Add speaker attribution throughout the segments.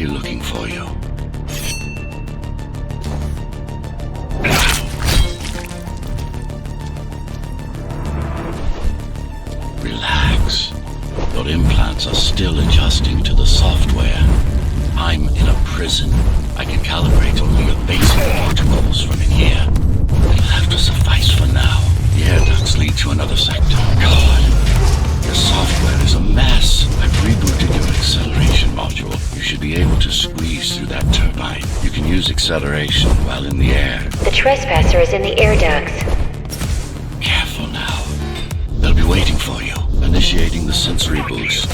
Speaker 1: already looking for you. Relax. Your implants are still adjusting to the software. I'm in a prison. I can calibrate only your basic protocols from in here. It'll have to suffice for now. The air ducts lead to another sector. God, your software is a mess. I've rebooted your acceleration module. You should be able to squeeze through that turbine. You can use acceleration while in the air.
Speaker 2: The trespasser is in the air ducts.
Speaker 1: Careful now. They'll be waiting for you. Initiating the sensory boost.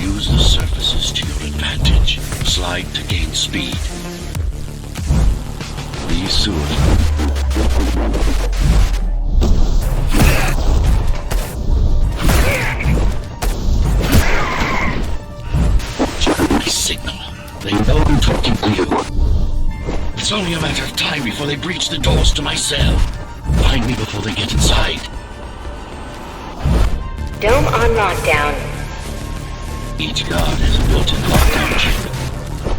Speaker 1: Use the surfaces to your advantage. Slide to gain speed. Be soon. My signal. They know I'm talking to you. It's only a matter of time before they breach the doors to my cell. Find me before they get inside.
Speaker 2: Dome on lockdown.
Speaker 1: Each guard has a built-in lockdown chip.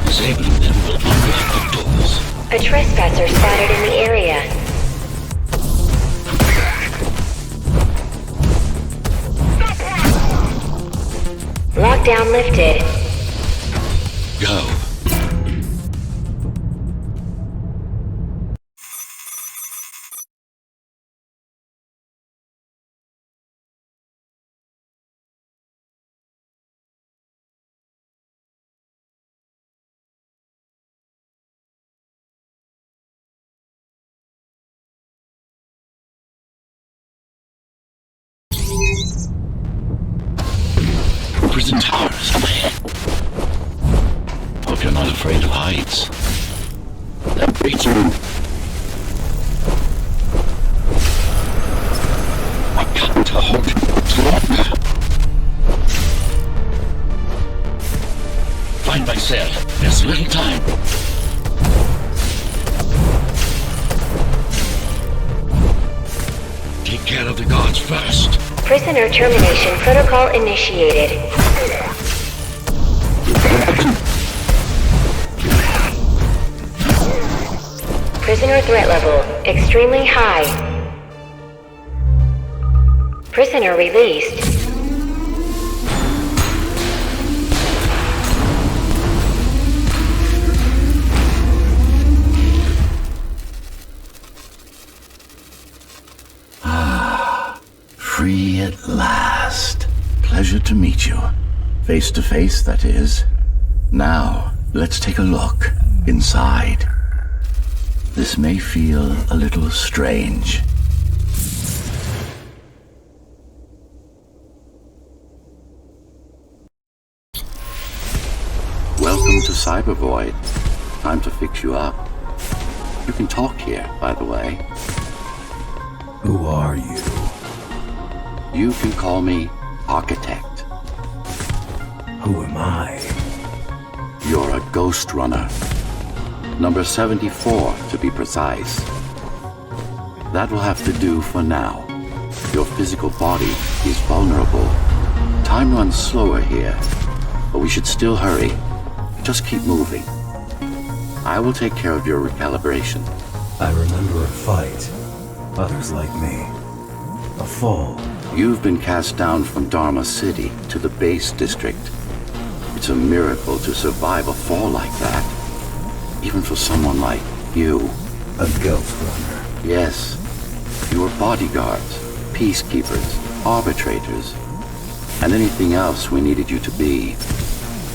Speaker 1: Disabling them will unlock the doors.
Speaker 2: A trespasser spotted in the area. Lockdown lifted.
Speaker 1: Go. Prison tower is ahead. Hope you're not afraid of heights. That breach room. I got to hold it longer. Find my cell. There's little time. Take care of the guards first.
Speaker 2: Prisoner termination protocol initiated. Prisoner threat level extremely high. Prisoner released.
Speaker 1: Free at last. Pleasure to meet you. Face to face, that is. Now, let's take a look inside. This may feel a little strange. Welcome to Cybervoid. Time to fix you up. You can talk here, by the way.
Speaker 3: Who are you?
Speaker 1: You can call me Architect.
Speaker 3: Who am I?
Speaker 1: You're a Ghostrunner. Number 74, to be precise. That will have to do for now. Your physical body is vulnerable. Time runs slower here, but we should still hurry. Just keep moving. I will take care of your recalibration.
Speaker 3: I remember a fight. Others like me. A fall.
Speaker 1: You've been cast down from Dharma City to the base district. It's a miracle to survive a fall like that. Even for someone like you.
Speaker 3: A Ghostrunner.
Speaker 1: Yes. You were bodyguards, peacekeepers, arbitrators, and anything else we needed you to be.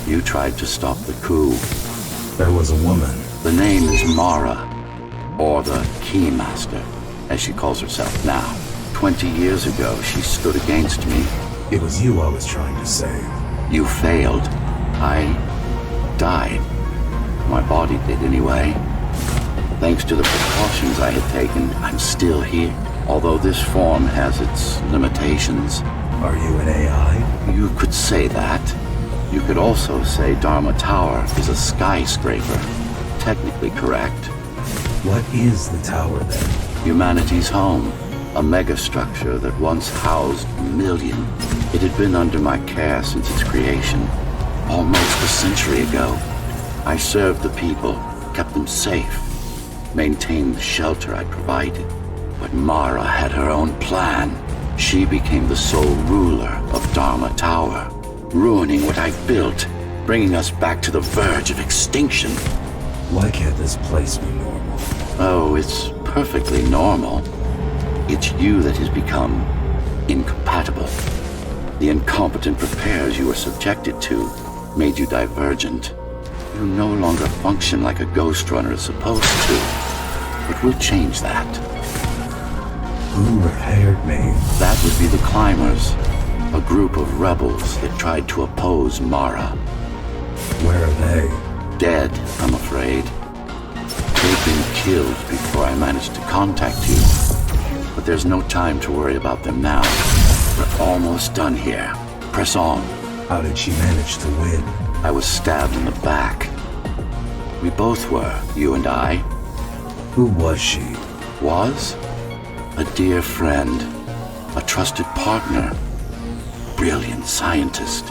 Speaker 1: You tried to stop the coup.
Speaker 3: There was a woman.
Speaker 1: The name is Mara, or the Keymaster, as she calls herself now. 20 years ago, she stood against me.
Speaker 3: It was you I was trying to save.
Speaker 1: You failed. I died. My body did anyway. Thanks to the precautions I had taken, I'm still here. Although this form has its limitations.
Speaker 3: Are you an AI?
Speaker 1: You could say that. You could also say Dharma Tower is a skyscraper. Technically correct.
Speaker 3: What is the tower then?
Speaker 1: Humanity's home, a megastructure that once housed a million. It had been under my care since its creation, almost a century ago. I served the people, kept them safe, maintained the shelter I provided. But Mara had her own plan. She became the sole ruler of Dharma Tower, ruining what I've built, bringing us back to the verge of extinction.
Speaker 3: Why can't this place be normal?
Speaker 1: Oh, it's perfectly normal. It's you that has become incompatible. The incompetent repairs you were subjected to made you divergent. You no longer function like a Ghostrunner is supposed to. But we'll change that.
Speaker 3: Who repaired me?
Speaker 1: That would be the Climbers, a group of rebels that tried to oppose Mara.
Speaker 3: Where are they?
Speaker 1: Dead, I'm afraid. They've been killed before I managed to contact you. But there's no time to worry about them now. We're almost done here. Press on.
Speaker 3: How did she manage to win?
Speaker 1: I was stabbed in the back. We both were, you and I.
Speaker 3: Who was she?
Speaker 1: Was? A dear friend. A trusted partner. Brilliant scientist.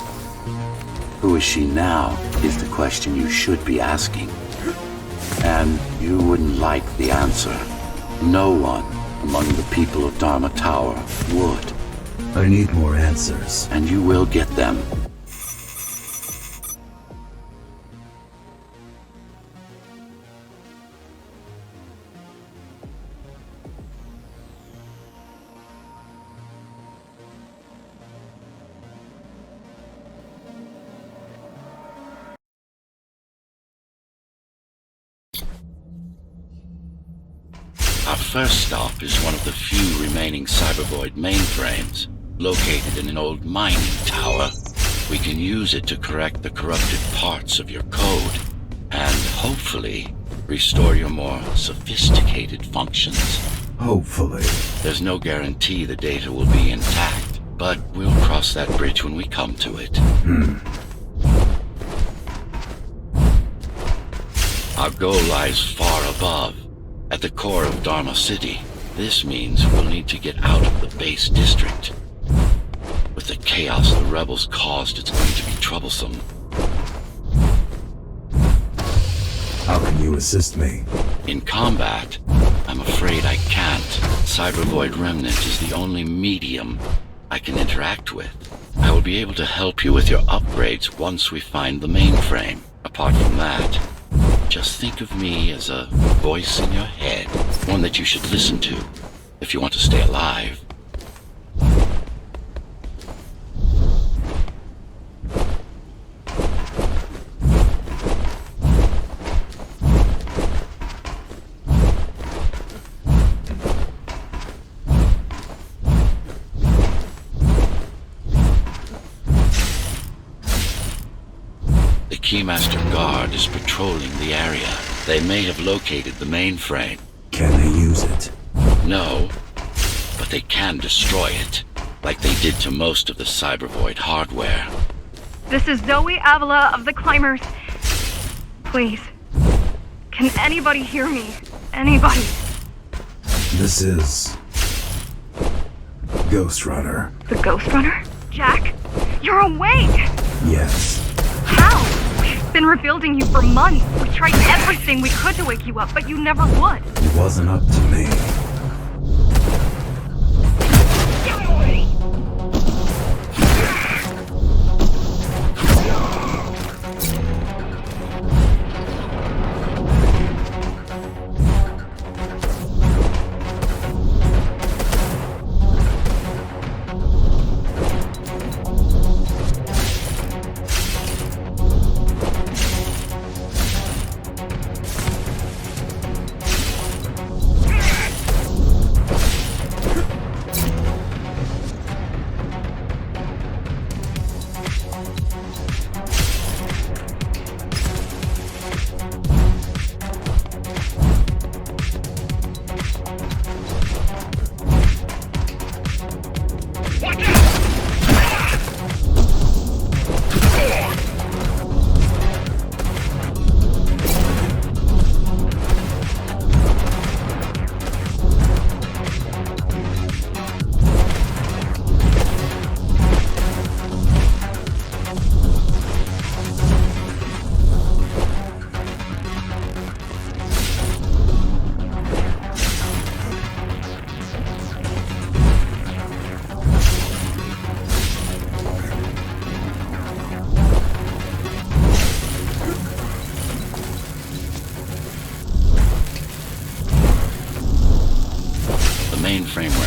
Speaker 1: Who is she now is the question you should be asking. And you wouldn't like the answer. No one among the people of Dharma Tower would.
Speaker 3: I need more answers.
Speaker 1: And you will get them. Our first stop is one of the few remaining Cybervoid mainframes, located in an old mining tower. We can use it to correct the corrupted parts of your code, and hopefully restore your more sophisticated functions.
Speaker 3: Hopefully.
Speaker 1: There's no guarantee the data will be intact, but we'll cross that bridge when we come to it. Our goal lies far above, at the core of Dharma City. This means we'll need to get out of the base district. With the chaos the rebels caused, it's going to be troublesome.
Speaker 3: How can you assist me?
Speaker 1: In combat, I'm afraid I can't. Cybervoid Remnant is the only medium I can interact with. I will be able to help you with your upgrades once we find the mainframe. Apart from that, just think of me as a voice in your head, one that you should listen to if you want to stay alive. The Keymaster Guard is patrolling the area. They may have located the mainframe.
Speaker 3: Can they use it?
Speaker 1: No, but they can destroy it, like they did to most of the Cybervoid hardware.
Speaker 4: This is Zoe Avila of the Climbers. Please, can anybody hear me? Anybody?
Speaker 3: This is... Ghostrunner.
Speaker 4: The Ghostrunner? Jack, you're awake!
Speaker 3: Yes.
Speaker 4: How? We've been rebuilding you for months. We tried everything we could to wake you up, but you never would.
Speaker 3: It wasn't up to me.
Speaker 4: Get away!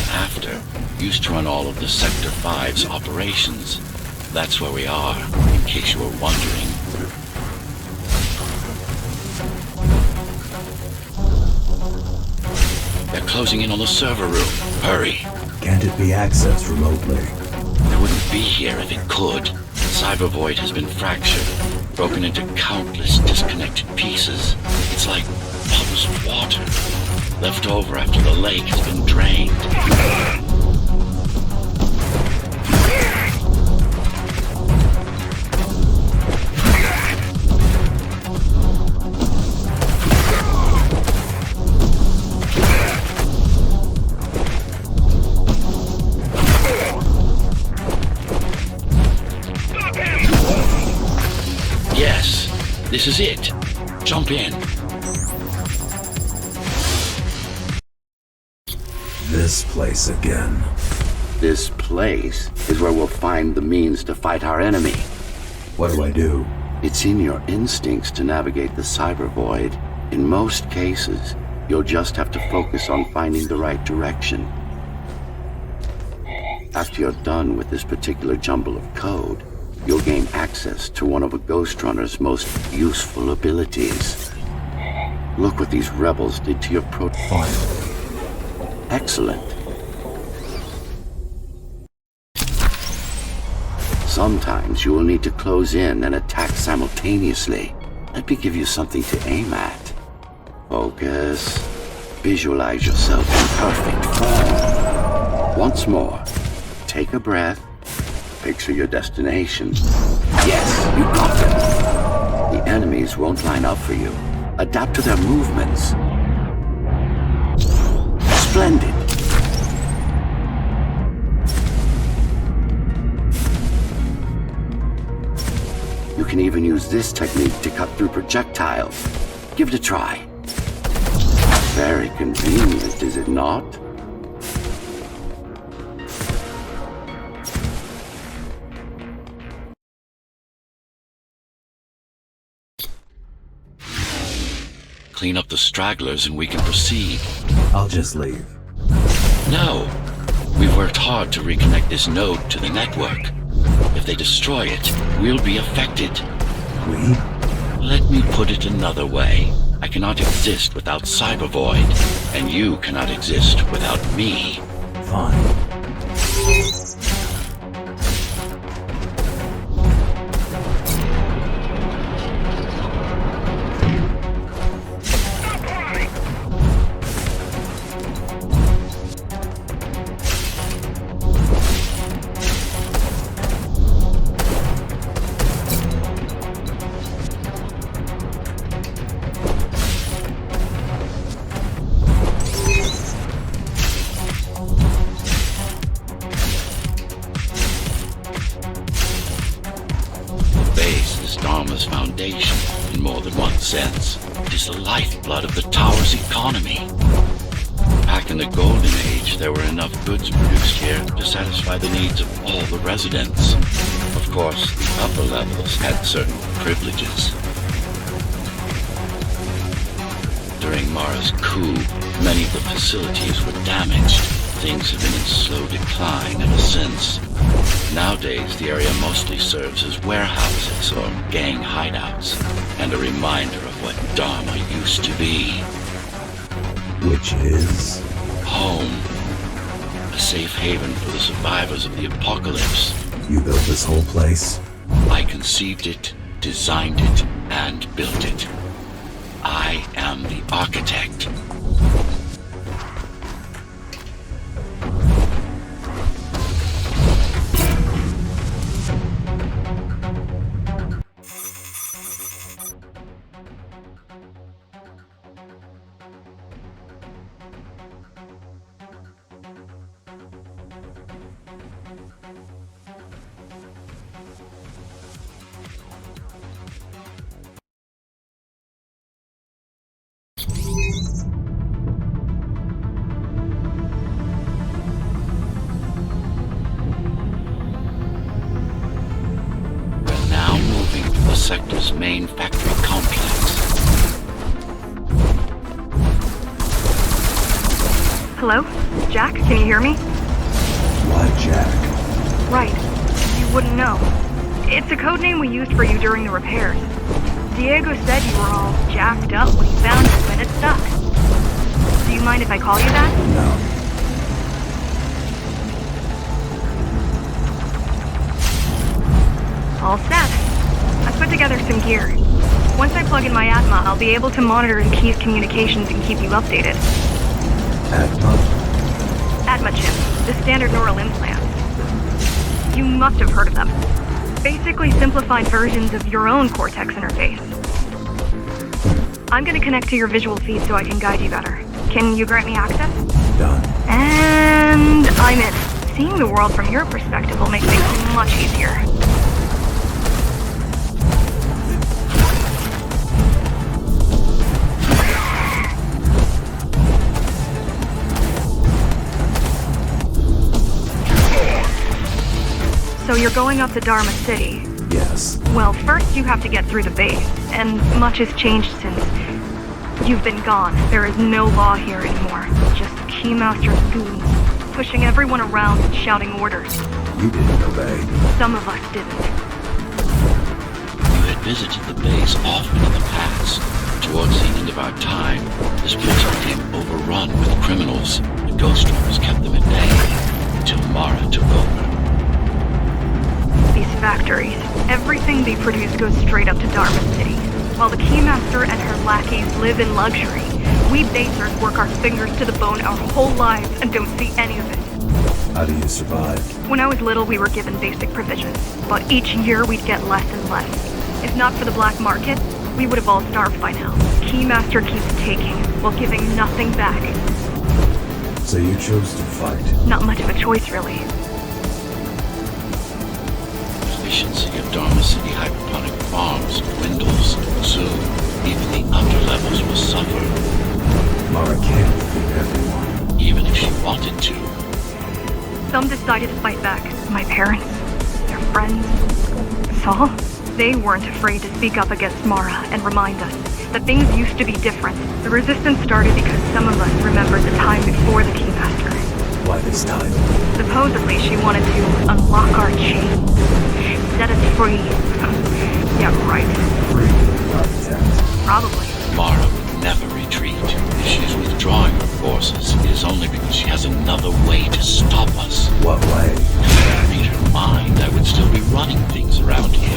Speaker 1: after used to run all of the Sector 5's operations. That's where we are, in case you were wondering. They're closing in on the server room. Hurry.
Speaker 3: Can't it be accessed remotely?
Speaker 1: It wouldn't be here if it could. The cyber void has been fractured, broken into countless disconnected pieces. It's like puddles of water, left over after the lake has been drained. Yes, this is it. Jump in.
Speaker 3: This place again.
Speaker 5: This place is where we'll find the means to fight our enemy.
Speaker 3: What do I do?
Speaker 5: It's in your instincts to navigate the cyber void. In most cases, you'll just have to focus on finding the right direction. After you're done with this particular jumble of code, you'll gain access to one of a Ghostrunner's most useful abilities. Look what these rebels did to your
Speaker 3: Finally.
Speaker 5: Excellent. Sometimes you will need to close in and attack simultaneously. Let me give you something to aim at. Focus. Visualize yourself in perfect form. Once more, take a breath. Picture your destination. Yes, you got them. The enemies won't line up for you. Adapt to their movements. Splendid. You can even use this technique to cut through projectiles. Give it a try. Very convenient, is it not?
Speaker 1: Clean up the stragglers and we can proceed.
Speaker 3: I'll just leave.
Speaker 1: No. We've worked hard to reconnect this node to the network. If they destroy it, we'll be affected.
Speaker 3: We?
Speaker 1: Let me put it another way. I cannot exist without Cyber Void, and you cannot exist without me.
Speaker 3: Fine.
Speaker 1: Dharma's foundation, in more than one sense. It is the lifeblood of the tower's economy. Back in the Golden Age, there were enough goods produced here to satisfy the needs of all the residents. Of course, the upper levels had certain privileges. During Mara's coup, many of the facilities were damaged. Things have been in slow decline ever since. Nowadays, the area mostly serves as warehouses or gang hideouts, and a reminder of what Dharma used to be.
Speaker 3: Which is?
Speaker 1: Home. A safe haven for the survivors of the apocalypse.
Speaker 3: You built this whole place?
Speaker 1: I conceived it, designed it, and built it. I am the architect. Sector's main factory complex.
Speaker 4: Hello? Jack, can you hear me?
Speaker 3: Why Jack?
Speaker 4: Right. You wouldn't know. It's a code name we used for you during the repairs. Diego said you were all jacked up when he found you and it stuck. Do you mind if I call you that?
Speaker 3: No.
Speaker 4: All set. I put together some gear. Once I plug in my Atma, I'll be able to monitor the key's communications and keep you updated.
Speaker 3: Atma?
Speaker 4: Atma chip, the standard neural implants. You must have heard of them. Basically simplified versions of your own Cortex interface. I'm gonna connect to your visual feed so I can guide you better. Can you grant me access?
Speaker 3: Done.
Speaker 4: And I'm in. Seeing the world from your perspective will make things much easier. So you're going up to Dharma City.
Speaker 3: Yes.
Speaker 4: Well, first you have to get through the base, and much has changed since you've been gone. There is no law here anymore. Just Keymaster's goons, pushing everyone around and shouting orders.
Speaker 3: You didn't obey.
Speaker 4: Some of us didn't.
Speaker 1: You had visited the base often in the past. Towards the end of our time, this place became overrun with criminals. The Ghostrunners kept them at bay until Mara took over.
Speaker 4: These factories, everything they produce goes straight up to Dharma City. While the Keymaster and her lackeys live in luxury, we basers work our fingers to the bone our whole lives and don't see any of it.
Speaker 3: How do you survive?
Speaker 4: When I was little, we were given basic provisions, but each year we'd get less and less. If not for the black market, we would have all starved by now. Keymaster keeps taking, while giving nothing back.
Speaker 3: So you chose to fight?
Speaker 4: Not much of a choice, really.
Speaker 1: Efficiency of Dharma City hydroponic farms dwindles. Soon, even the upper levels will suffer.
Speaker 3: Mara can't defeat everyone.
Speaker 1: Even if she wanted to.
Speaker 4: Some decided to fight back. My parents, their friends, Saul. They weren't afraid to speak up against Mara and remind us that things used to be different. The resistance started because some of us remembered the time before the Keymaster.
Speaker 3: Why this time?
Speaker 4: Supposedly she wanted to unlock our chains. Set us free. Yeah, right.
Speaker 3: Free architect.
Speaker 4: Probably.
Speaker 1: Mara would never retreat. If she's withdrawing her forces, it is only because she has another way to stop us.
Speaker 3: What way?
Speaker 1: If I read her mind, I would still be running things around here.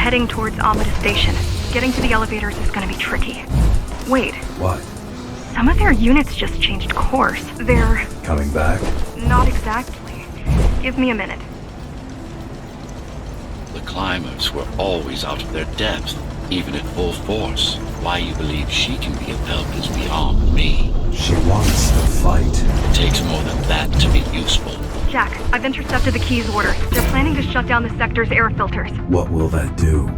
Speaker 4: Heading towards Amida Station. Getting to the elevators is gonna be tricky. Wait.
Speaker 3: What?
Speaker 4: Some of their units just changed course. They're...
Speaker 3: Coming back?
Speaker 4: Not exactly. Give me a minute.
Speaker 1: The climbers were always out of their depth, even at full force. Why you believe she can be of help is beyond me.
Speaker 3: She wants to fight.
Speaker 1: It takes more than that to be useful.
Speaker 4: Jack, I've intercepted the Key's orders. They're planning to shut down the sector's air filters.
Speaker 3: What will that do?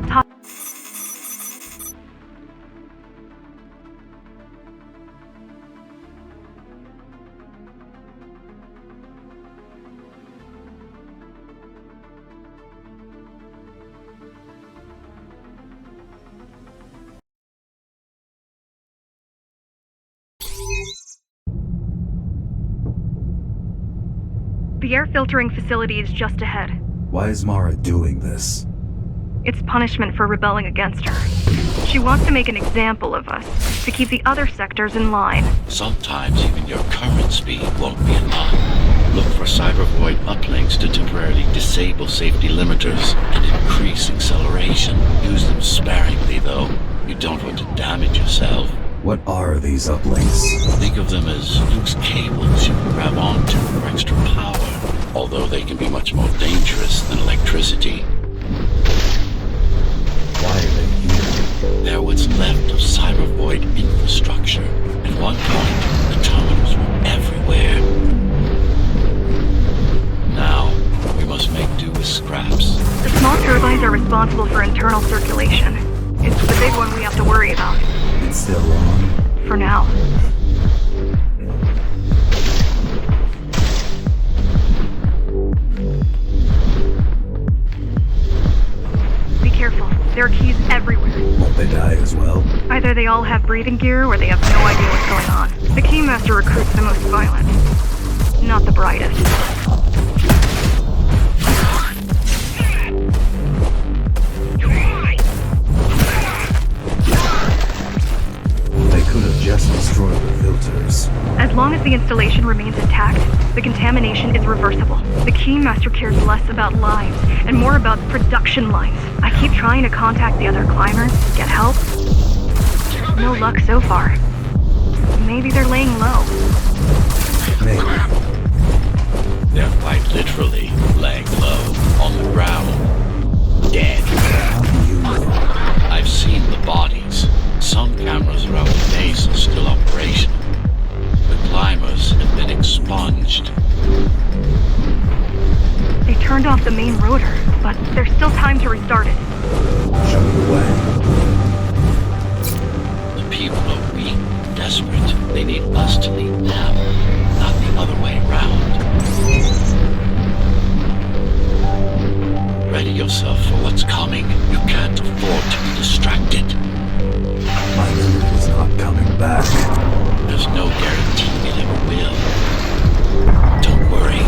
Speaker 4: The air filtering facility is just ahead.
Speaker 3: Why is Mara doing this?
Speaker 4: It's punishment for rebelling against her. She wants to make an example of us, to keep the other sectors in line.
Speaker 1: Sometimes even your current speed won't be enough. Look for cybervoid uplinks to temporarily disable safety limiters and increase acceleration. Use them sparingly, though. You don't want to damage yourself.
Speaker 3: What are these uplinks?
Speaker 1: Think of them as loose cables you can grab onto for extra power, although they can be much more dangerous than electricity.
Speaker 3: Why are they here?
Speaker 1: They're what's left of cybervoid infrastructure. At one point, the terminals were everywhere. Now, we must make do with scraps.
Speaker 4: The small turbines are responsible for internal circulation. the big one we have to worry about.
Speaker 3: It's still on.
Speaker 4: For now. Be careful. There are keys everywhere.
Speaker 3: Won't they die as well?
Speaker 4: Either they all have breathing gear or they have no idea what's going on. The Keymaster recruits the most violent. Not the brightest.
Speaker 3: They could have just destroyed the filters.
Speaker 4: As long as the installation remains intact, the contamination is reversible. The Keymaster cares less about lives and more about production lines. I keep trying to contact the other climbers, get help. No luck so far. Maybe they're laying low.
Speaker 3: Maybe.
Speaker 1: They're quite literally laying low on the ground. Dead.
Speaker 3: How do you know?
Speaker 1: I've seen the bodies. Some cameras around the base are still operational. The climbers have been expunged.
Speaker 4: They turned off the main rotor, but there's still time to restart it.
Speaker 3: Show me the way.
Speaker 1: The people are weak, desperate. They need us to lead them, not the other way around. Ready yourself for what's coming. You can't afford to be distracted.
Speaker 3: My unit is not coming back.
Speaker 1: There's no guarantee it ever will. Don't worry.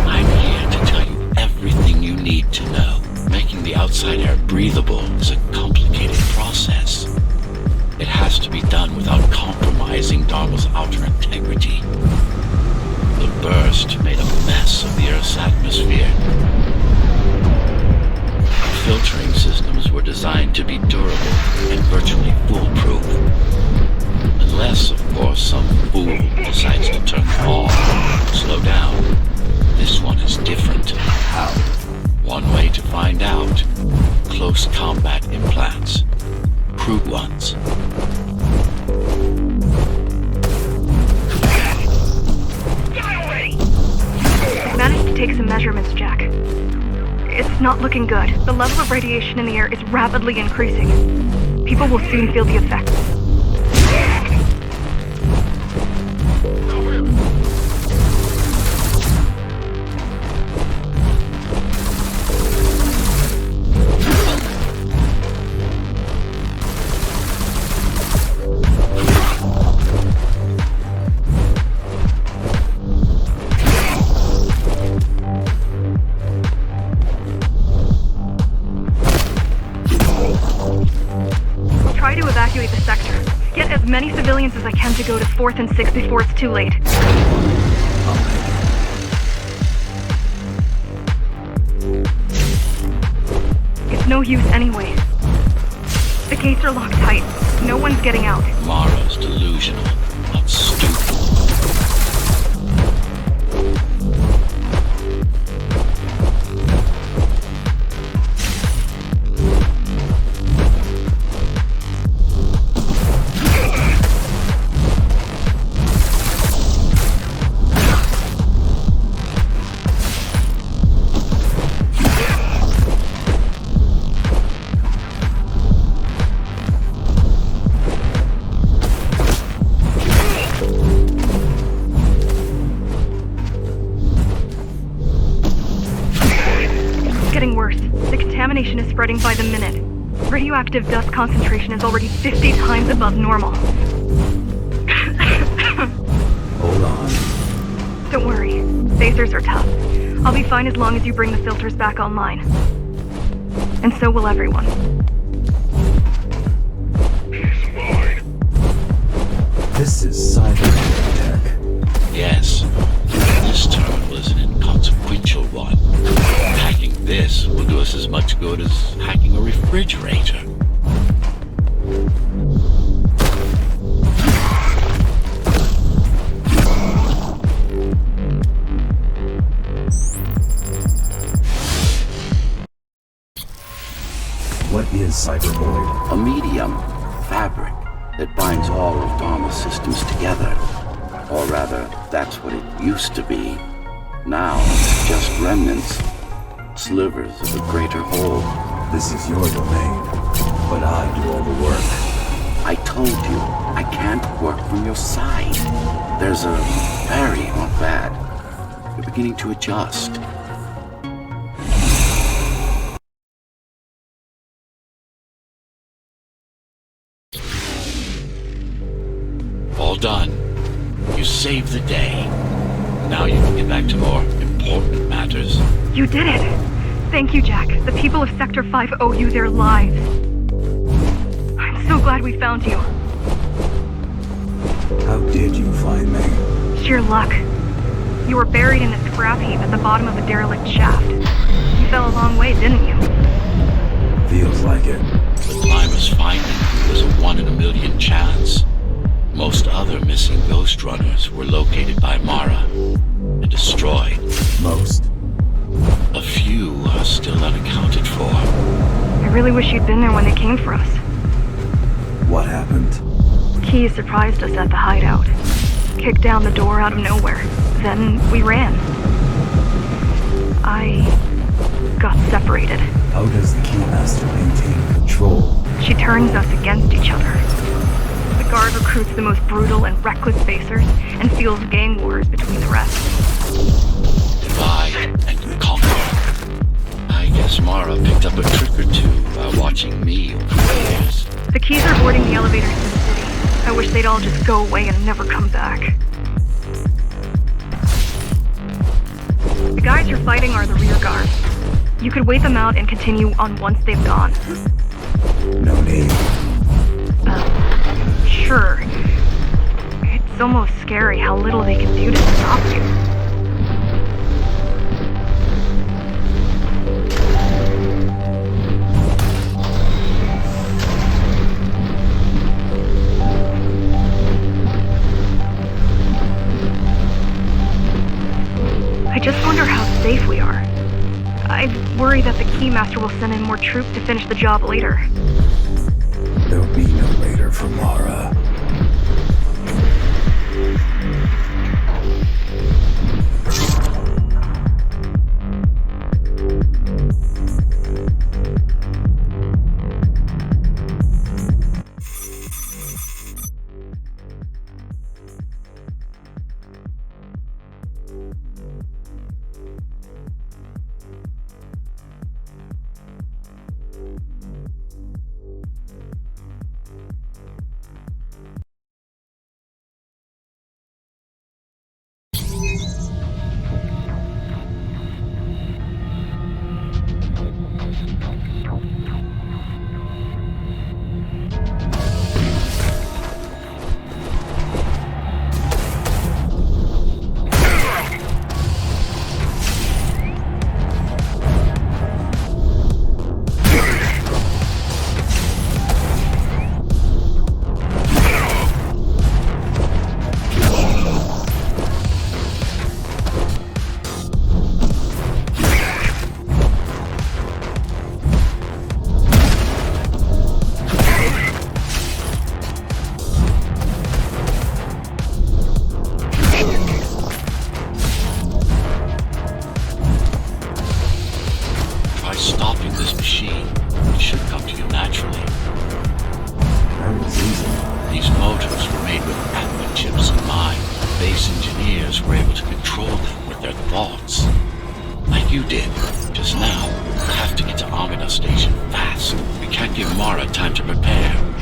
Speaker 1: I'm here to tell you everything you need to know. Making the outside air breathable is a complicated process. It has to be done without compromising Dharma's outer integrity. The burst made a mess of the Earth's atmosphere. Filtering systems were designed to be durable and virtually foolproof. Unless, of course, some fool decides to turn them off, slow down. This one is different.
Speaker 3: How?
Speaker 1: One way to find out. Close combat implants. Crude ones.
Speaker 4: I managed to take some measurements, Jack. It's not looking good. The level of radiation in the air is rapidly increasing. People will soon feel the effects. Try to evacuate the sector. Get as many civilians as I can to go to 4th and 6th before it's too late.
Speaker 3: I'll make it.
Speaker 4: It's no use anyway. The gates are locked tight. No one's getting out.
Speaker 1: Mara's delusional, not stupid.
Speaker 4: Contamination is spreading by the minute. Radioactive dust concentration is already 50 times above normal.
Speaker 3: Hold on.
Speaker 4: Don't worry. Phasers are tough. I'll be fine as long as you bring the filters back online. And so will everyone.
Speaker 3: This is cyber tech.
Speaker 1: Yes, this turn was an inconsequential one. Hacking this will do us as much good as hacking a refrigerator.
Speaker 3: What is Cybervoid?
Speaker 5: A medium, fabric, that binds all of Dharma's systems together. Or rather, that's what it used to be. Now, it's just remnants, slivers of a greater whole.
Speaker 3: This is your domain. But I do all the work.
Speaker 5: I told you, I can't work from your side. There's a very not bad. You're beginning to adjust.
Speaker 1: All done. You saved the day. Now you can get back to more important matters.
Speaker 4: You did it! Thank you, Jack. The people of Sector 5 owe you their lives. I'm so glad we found you.
Speaker 3: How did you find me?
Speaker 4: Sheer luck. You were buried in a scrap heap at the bottom of a derelict shaft. You fell a long way, didn't you?
Speaker 3: Feels like it.
Speaker 1: The climber's finding you was a 1 in a million chance. Most other missing Ghostrunners were located by Mara and destroyed.
Speaker 3: Most?
Speaker 1: A few are still unaccounted for.
Speaker 4: I really wish you'd been there when they came for us.
Speaker 3: What happened?
Speaker 4: Key surprised us at the hideout. Kicked down the door out of nowhere. Then we ran. I got separated.
Speaker 3: How does the Keymaster maintain control?
Speaker 4: She turns us against each other. The guard recruits the most brutal and reckless facers and fuels gang wars between the rest.
Speaker 1: Divide and conquer. I guess Mara picked up a trick or two by watching me over the years.
Speaker 4: The Keys are boarding the elevators to the city. I wish they'd all just go away and never come back. The guys you're fighting are the rear guard. You could wait them out and continue on once they've gone.
Speaker 3: No need.
Speaker 4: Sure. It's almost scary how little they can do to stop you. I just wonder how safe we are. I worry that the Keymaster will send in more troops to finish the job later.
Speaker 3: There'll be no later for Mara.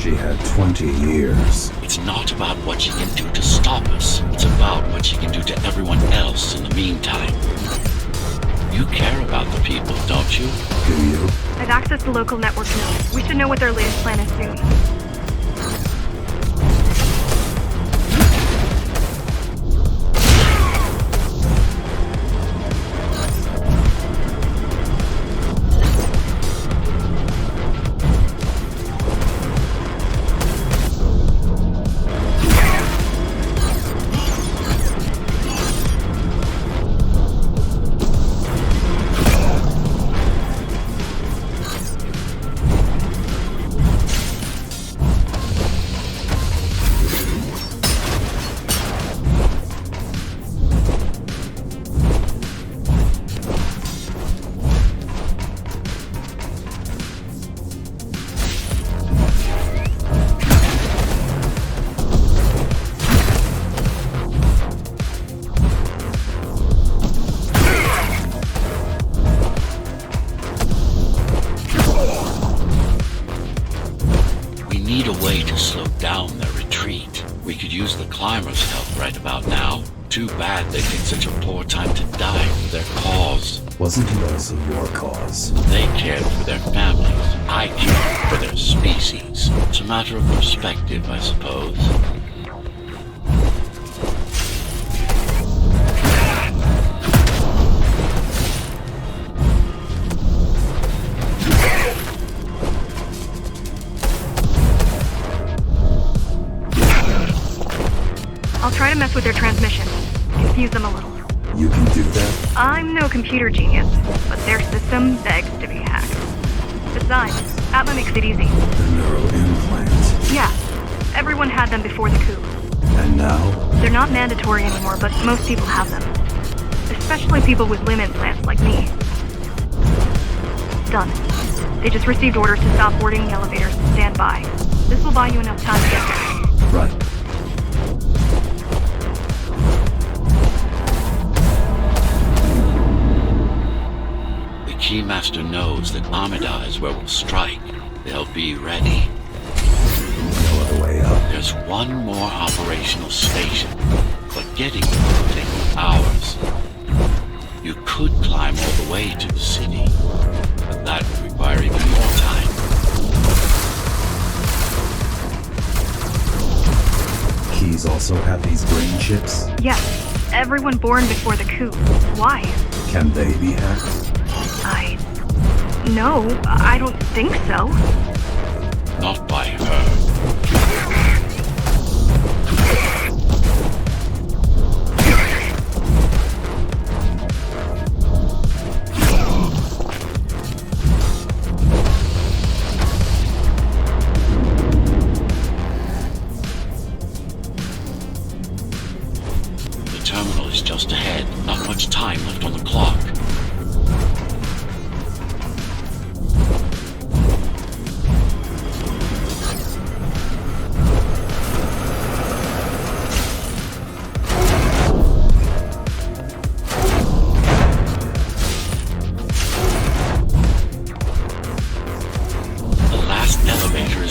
Speaker 3: She had 20 years.
Speaker 1: It's not about what she can do to stop us. It's about what she can do to everyone else in the meantime. You care about the people, don't you?
Speaker 3: Do you?
Speaker 4: I've accessed the local network now. We should know what their latest plan is soon.
Speaker 1: slowed down their retreat. We could use the climbers' help right about now. Too bad they picked such a poor time to die for their cause.
Speaker 3: Wasn't it also your cause?
Speaker 1: They cared for their families. I cared for their species. It's a matter of perspective, I suppose.
Speaker 4: I'll try to mess with their transmission. Confuse them a little.
Speaker 3: You can do that?
Speaker 4: I'm no computer genius, but their system begs to be hacked. Besides, Atma makes it easy.
Speaker 3: The neural implant.
Speaker 4: Yeah, everyone had them before the coup.
Speaker 3: And now?
Speaker 4: They're not mandatory anymore, but most people have them. Especially people with limb implants like me. Done. They just received orders to stop boarding the elevators and stand by. This will buy you enough time to get there.
Speaker 3: Right.
Speaker 1: Keymaster knows that Amida is where we'll strike. They'll be ready.
Speaker 3: No other way up.
Speaker 1: There's one more operational station, but getting there will take hours. You could climb all the way to the city, but that would require even more time.
Speaker 3: Keys also have these brain chips?
Speaker 4: Yes, everyone born before the coup. Why?
Speaker 3: Can they be hacked?
Speaker 4: No, I don't think so.
Speaker 1: Not by her. The terminal is just ahead. Not much time left on the clock.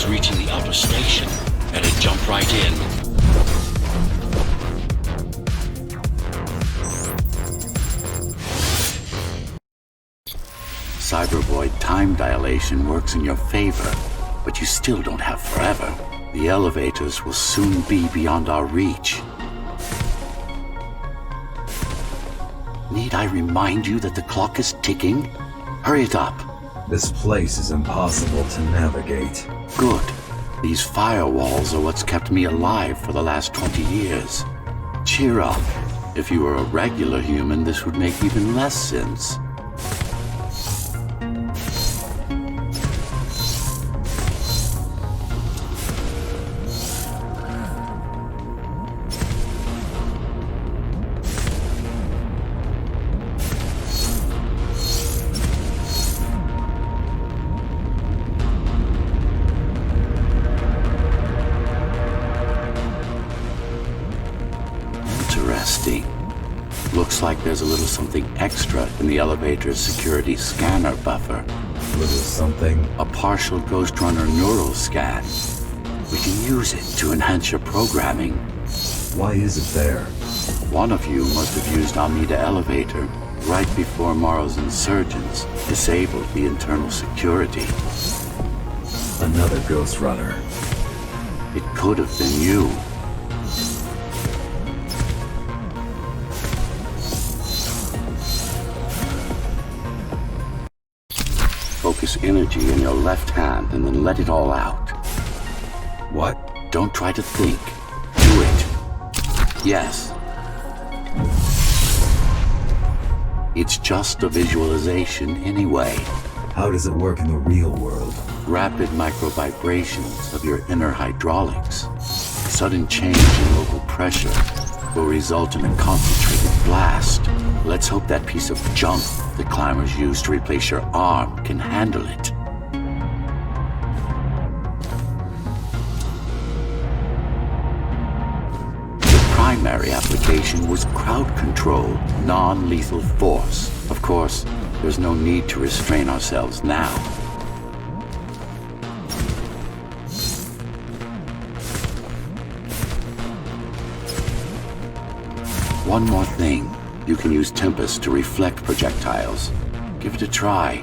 Speaker 1: Reaching the upper station. Better jump right in.
Speaker 5: Cybervoid time dilation works in your favor, but you still don't have forever. The elevators will soon be beyond our reach. Need I remind you that the clock is ticking? Hurry it up.
Speaker 3: This place is impossible to navigate.
Speaker 5: Good. These firewalls are what's kept me alive for the last 20 years. Cheer up. If you were a regular human, this would make even less sense. Interesting. Looks like there's a little something extra in the elevator's security scanner buffer.
Speaker 3: Little something?
Speaker 5: A partial Ghostrunner neural scan. We can use it to enhance your programming.
Speaker 3: Why is it there?
Speaker 5: One of you must have used Amida elevator right before Morrow's insurgents disabled the internal security.
Speaker 3: Another Ghostrunner.
Speaker 5: It could have been you. Focus energy in your left hand and then let it all out.
Speaker 3: What?
Speaker 5: Don't try to think. Do it. Yes. It's just a visualization anyway.
Speaker 3: How does it work in the real world?
Speaker 5: Rapid micro-vibrations of your inner hydraulics. Sudden change in local pressure will result in a concentrated blast. Let's hope that piece of junk the climbers use to replace your arm can handle it. The primary application was crowd control, non-lethal force. Of course, there's no need to restrain ourselves now. One more thing. You can use Tempest to reflect projectiles. Give it a try.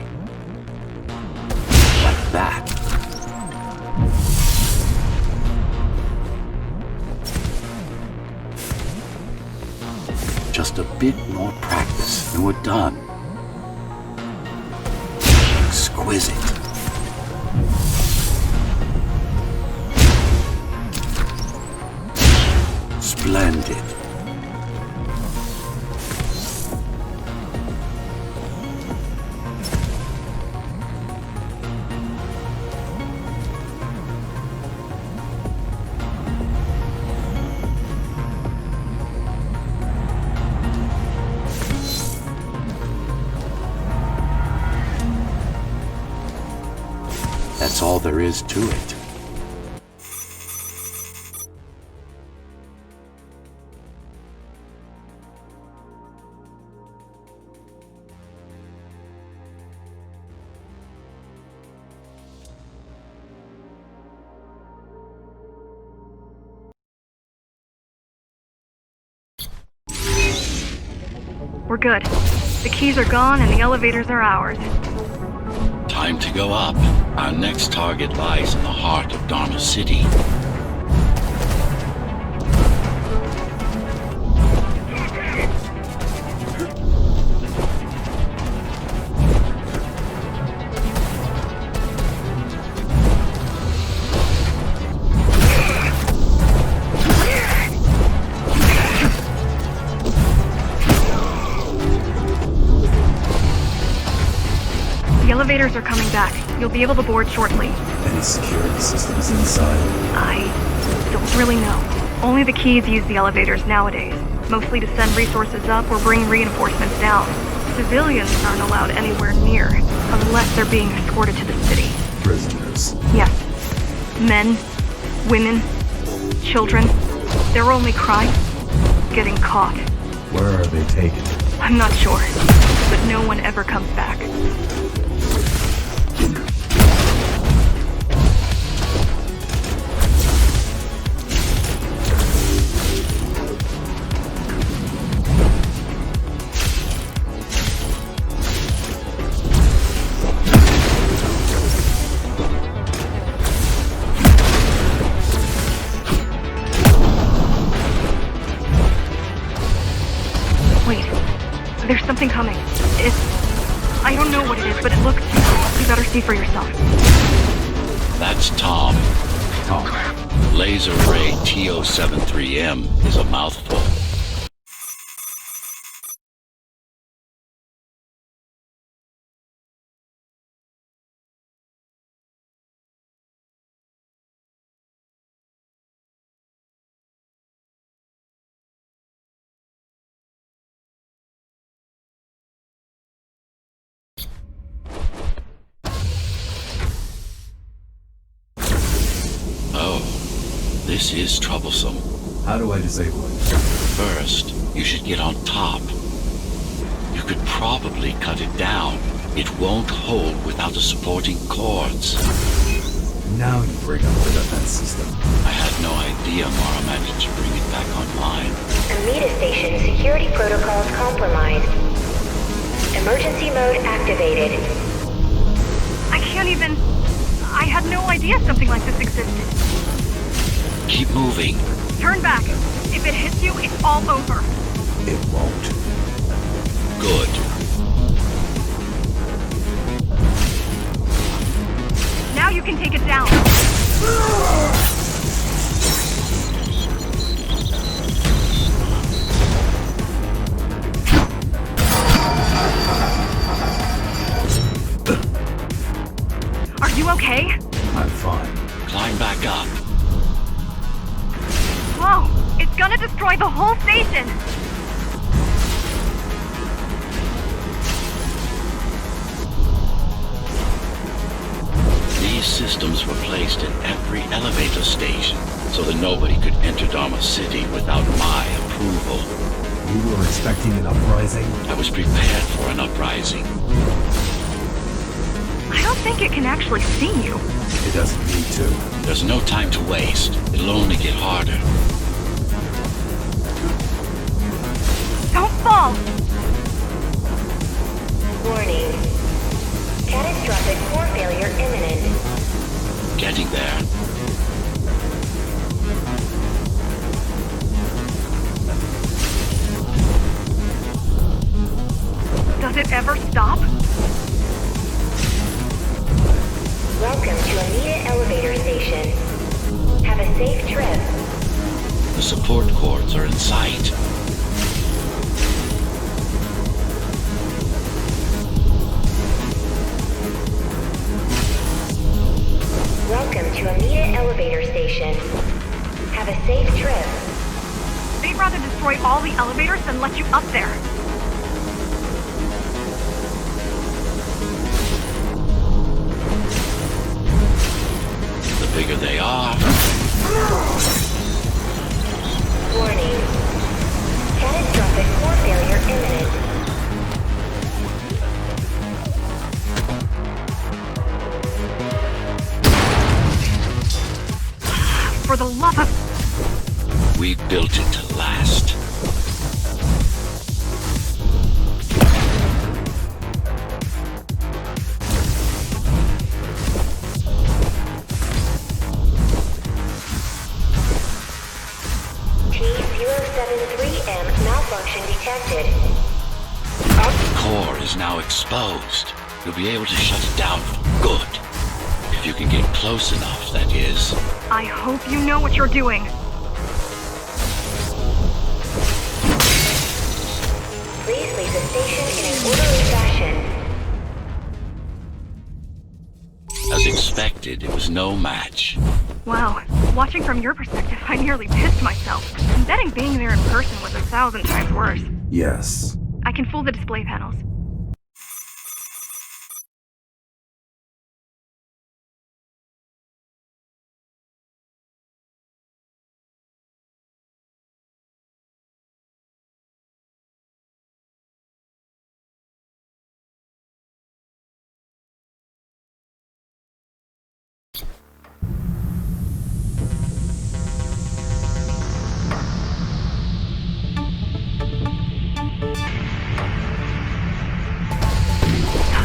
Speaker 5: Like that. Just a bit more practice and we're done. Exquisite. Splendid. That's all there is to it.
Speaker 4: We're good. The keys are gone and the elevators are ours.
Speaker 1: Time to go up. Our next target lies in the heart of Dharma City.
Speaker 4: The elevators are coming back. You'll be able to board shortly.
Speaker 3: Any security systems inside?
Speaker 4: I don't really know. Only the keys use the elevators nowadays, mostly to send resources up or bring reinforcements down. Civilians aren't allowed anywhere near, unless they're being escorted to the city.
Speaker 3: Prisoners.
Speaker 4: Yes. Men, women, children. Their only crime? Getting caught.
Speaker 3: Where are they taken?
Speaker 4: I'm not sure, but no one ever comes back. There's something coming. I don't know what it is, but it looks... You better see for yourself.
Speaker 1: That's Tom.
Speaker 3: Tom.
Speaker 1: Laser Ray TO73M is a mouthful. This is troublesome.
Speaker 3: How do I disable it?
Speaker 1: First, you should get on top. You could probably cut it down. It won't hold without the supporting cords.
Speaker 3: Now you bring up the defense system.
Speaker 1: I had no idea Mara managed to bring it back online.
Speaker 2: Amida Station security protocols compromised. Emergency mode activated.
Speaker 4: I can't even... I had no idea something like this existed.
Speaker 1: Keep moving.
Speaker 4: Turn back. If it hits you, it's all over.
Speaker 3: It won't.
Speaker 1: Good.
Speaker 4: Now you can take it down. Are you okay?
Speaker 3: I'm fine.
Speaker 1: Climb back up.
Speaker 4: Whoa! It's gonna destroy the whole station!
Speaker 1: These systems were placed at every elevator station, so that nobody could enter Dharma City without my approval.
Speaker 3: You were expecting an uprising?
Speaker 1: I was prepared for an uprising.
Speaker 4: I don't think it can actually see you.
Speaker 3: It doesn't need to.
Speaker 1: There's no time to waste. It'll only get harder.
Speaker 4: fall!
Speaker 2: Warning. Catastrophic core failure imminent.
Speaker 1: Getting there.
Speaker 4: Does it ever stop?
Speaker 2: Welcome to Amida elevator station. Have a safe trip.
Speaker 1: The support cords are in sight.
Speaker 2: Welcome to Amida elevator station. Have a safe trip.
Speaker 4: They'd rather destroy all the elevators than let you up there.
Speaker 1: The bigger they are.
Speaker 2: Warning. Catastrophic core failure imminent.
Speaker 4: For the love of...
Speaker 1: We built it to last.
Speaker 2: T073M malfunction detected.
Speaker 1: The core is now exposed. You'll be able to shut it down for good. If you can get close enough, that is.
Speaker 4: I hope you know what you're doing.
Speaker 2: Please leave the station in an orderly fashion.
Speaker 1: As expected, it was no match.
Speaker 4: Wow. Watching from your perspective, I nearly pissed myself. I'm betting being there in person was 1,000 times worse.
Speaker 3: Yes.
Speaker 4: I can fool the display panels.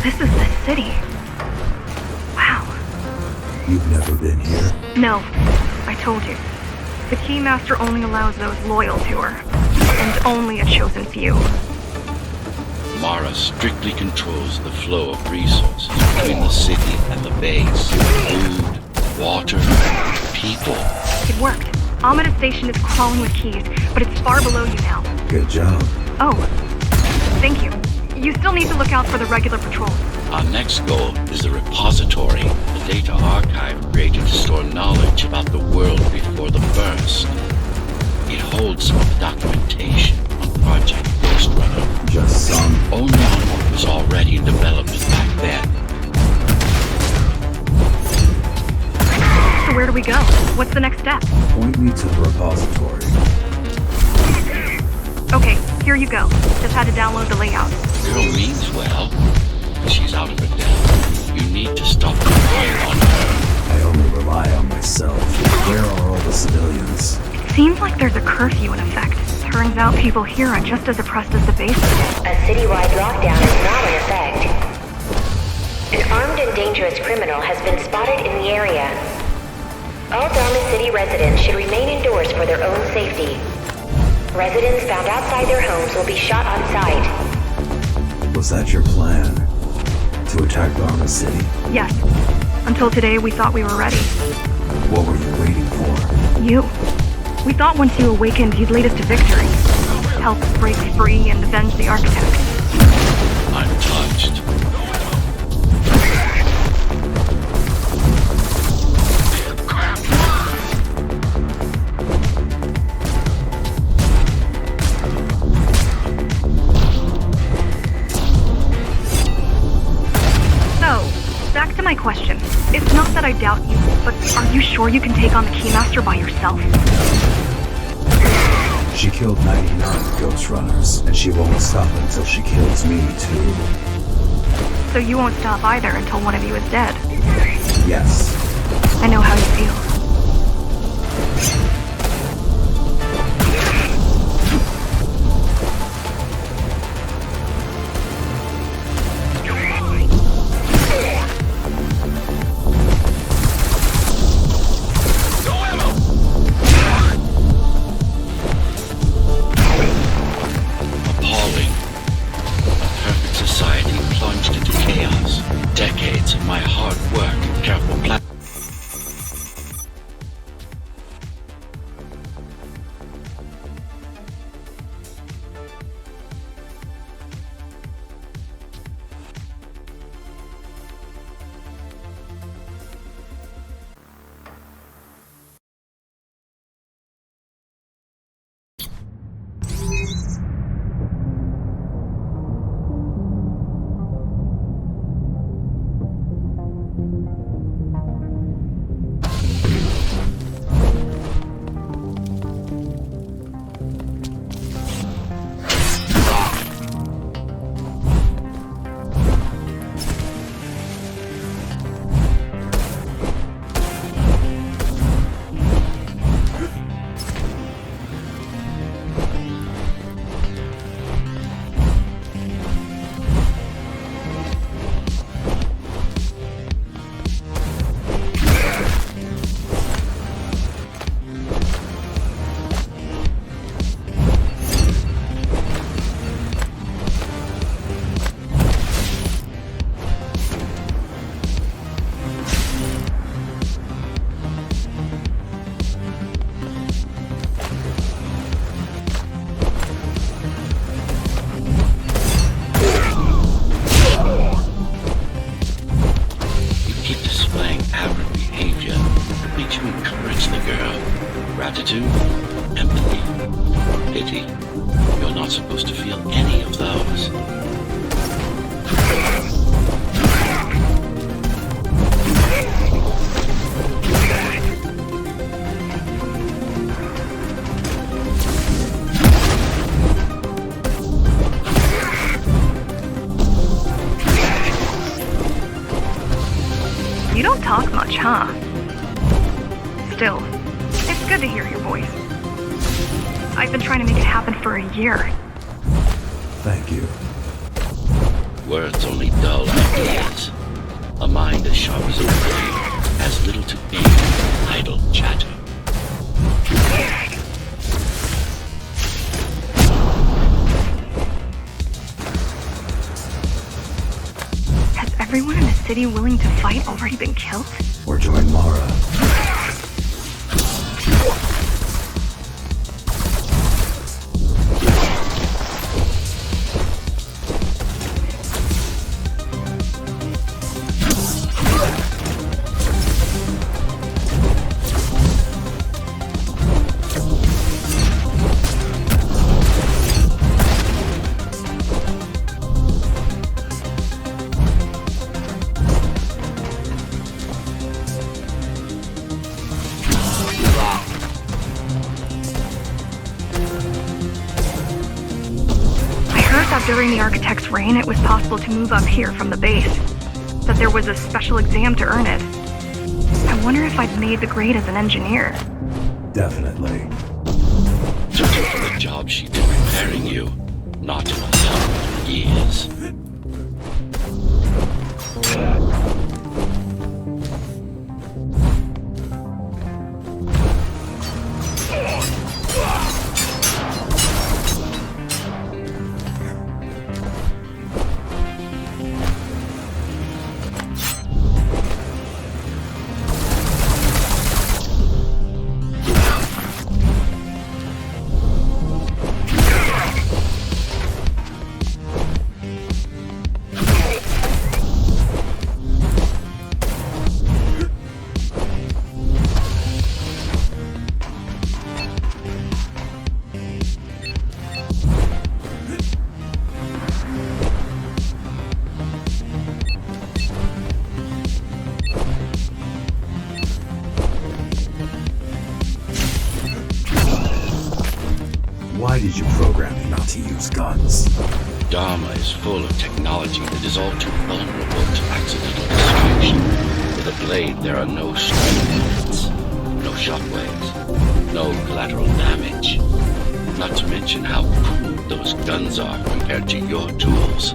Speaker 4: This is the city. Wow.
Speaker 3: You've never been here?
Speaker 4: No, I told you. The Keymaster only allows those loyal to her, and only a chosen few.
Speaker 1: Mara strictly controls the flow of resources between the city and the base. Food, water, people.
Speaker 4: It worked. Amida Station is crawling with keys, but it's far below you now.
Speaker 3: Good job.
Speaker 4: Oh, thank you. You still need to look out for the regular patrols.
Speaker 1: Our next goal is the repository, the data archive created to store knowledge about the world before the burst. It holds some of the documentation on Project Ghostrunner.
Speaker 3: Just some.
Speaker 1: Only on what was already in development back then.
Speaker 4: So where do we go? What's the next step?
Speaker 3: Point me to the repository.
Speaker 4: Okay, here you go. Just had to download the layout.
Speaker 1: Girl means well. She's out of her depth. You need to stop relying on her.
Speaker 3: I only rely on myself. Where are all the civilians?
Speaker 4: It seems like there's a curfew in effect. Turns out people here are just as oppressed as the base.
Speaker 2: A citywide lockdown is not in effect. An armed and dangerous criminal has been spotted in the area. All Dharma City residents should remain indoors for their own safety. Residents found outside their homes will be shot on sight.
Speaker 3: Was that your plan? To attack Dharma City?
Speaker 4: Yes. Until today, we thought we were ready.
Speaker 3: What were you waiting for?
Speaker 4: You. We thought once you awakened, you'd lead us to victory. Help us break free and avenge the Architect.
Speaker 1: I'm touched.
Speaker 4: Back to my question. It's not that I doubt you, but are you sure you can take on the Keymaster by yourself?
Speaker 3: She killed 99 Ghostrunners, and she won't stop until she kills me, too.
Speaker 4: So you won't stop either until one of you is dead?
Speaker 3: Yes.
Speaker 4: I know how you feel.
Speaker 1: Gratitude, empathy, pity. You're not supposed to feel any of those.
Speaker 4: You don't talk much, huh? Still, it's good to hear your voice. I've been trying to make it happen for a year.
Speaker 3: Thank you.
Speaker 1: Words only dull ideas. A mind as sharp as a blade has little to gain from idle chatter.
Speaker 4: Has everyone in the city willing to fight already been killed?
Speaker 3: Or join Mara.
Speaker 4: During the Architect's reign, it was possible to move up here from the base. That there was a special exam to earn it. I wonder if I'd made the grade as an engineer.
Speaker 3: Definitely.
Speaker 1: Judging from the job she's been preparing you, not to myself, years.
Speaker 3: Why did you program me not to use guns?
Speaker 1: Dharma is full of technology that is all too vulnerable to accidental destruction. With a blade, there are no strike limits, no shockwaves, no collateral damage. Not to mention how crude those guns are compared to your tools.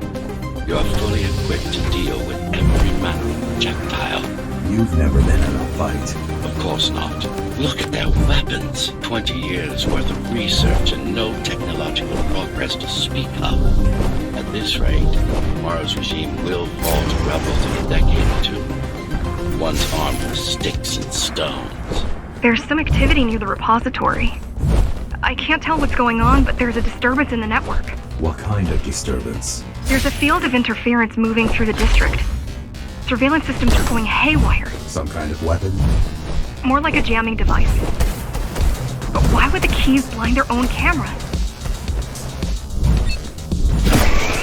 Speaker 1: You are fully equipped to deal with every manner of projectile.
Speaker 3: You've never been in a fight.
Speaker 1: Of course not. Look at their weapons. 20 years worth of research and no technological progress to speak of. At this rate, Mara's regime will fall to rebels in a decade or two. One's armed with sticks and stones.
Speaker 4: There's some activity near the repository. I can't tell what's going on, but there's a disturbance in the network.
Speaker 3: What kind of disturbance?
Speaker 4: There's a field of interference moving through the district. Surveillance systems are going haywire.
Speaker 3: Some kind of weapon?
Speaker 4: More like a jamming device. But why would the keys blind their own cameras?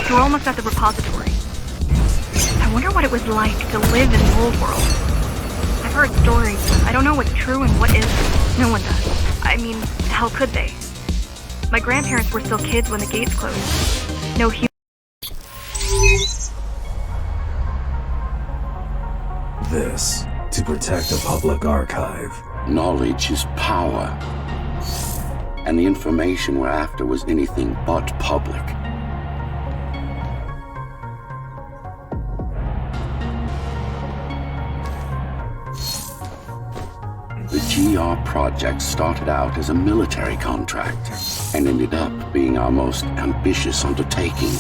Speaker 4: We're almost at the repository. I wonder what it was like to live in the old world. I've heard stories, but I don't know what's true and what isn't. No one does. I mean, how could they? My grandparents were still kids when the gates closed. No human.
Speaker 3: This, to protect the public archive.
Speaker 5: Knowledge is power. And the information we're after was anything but public. The GR project started out as a military contract and ended up being our most ambitious undertaking.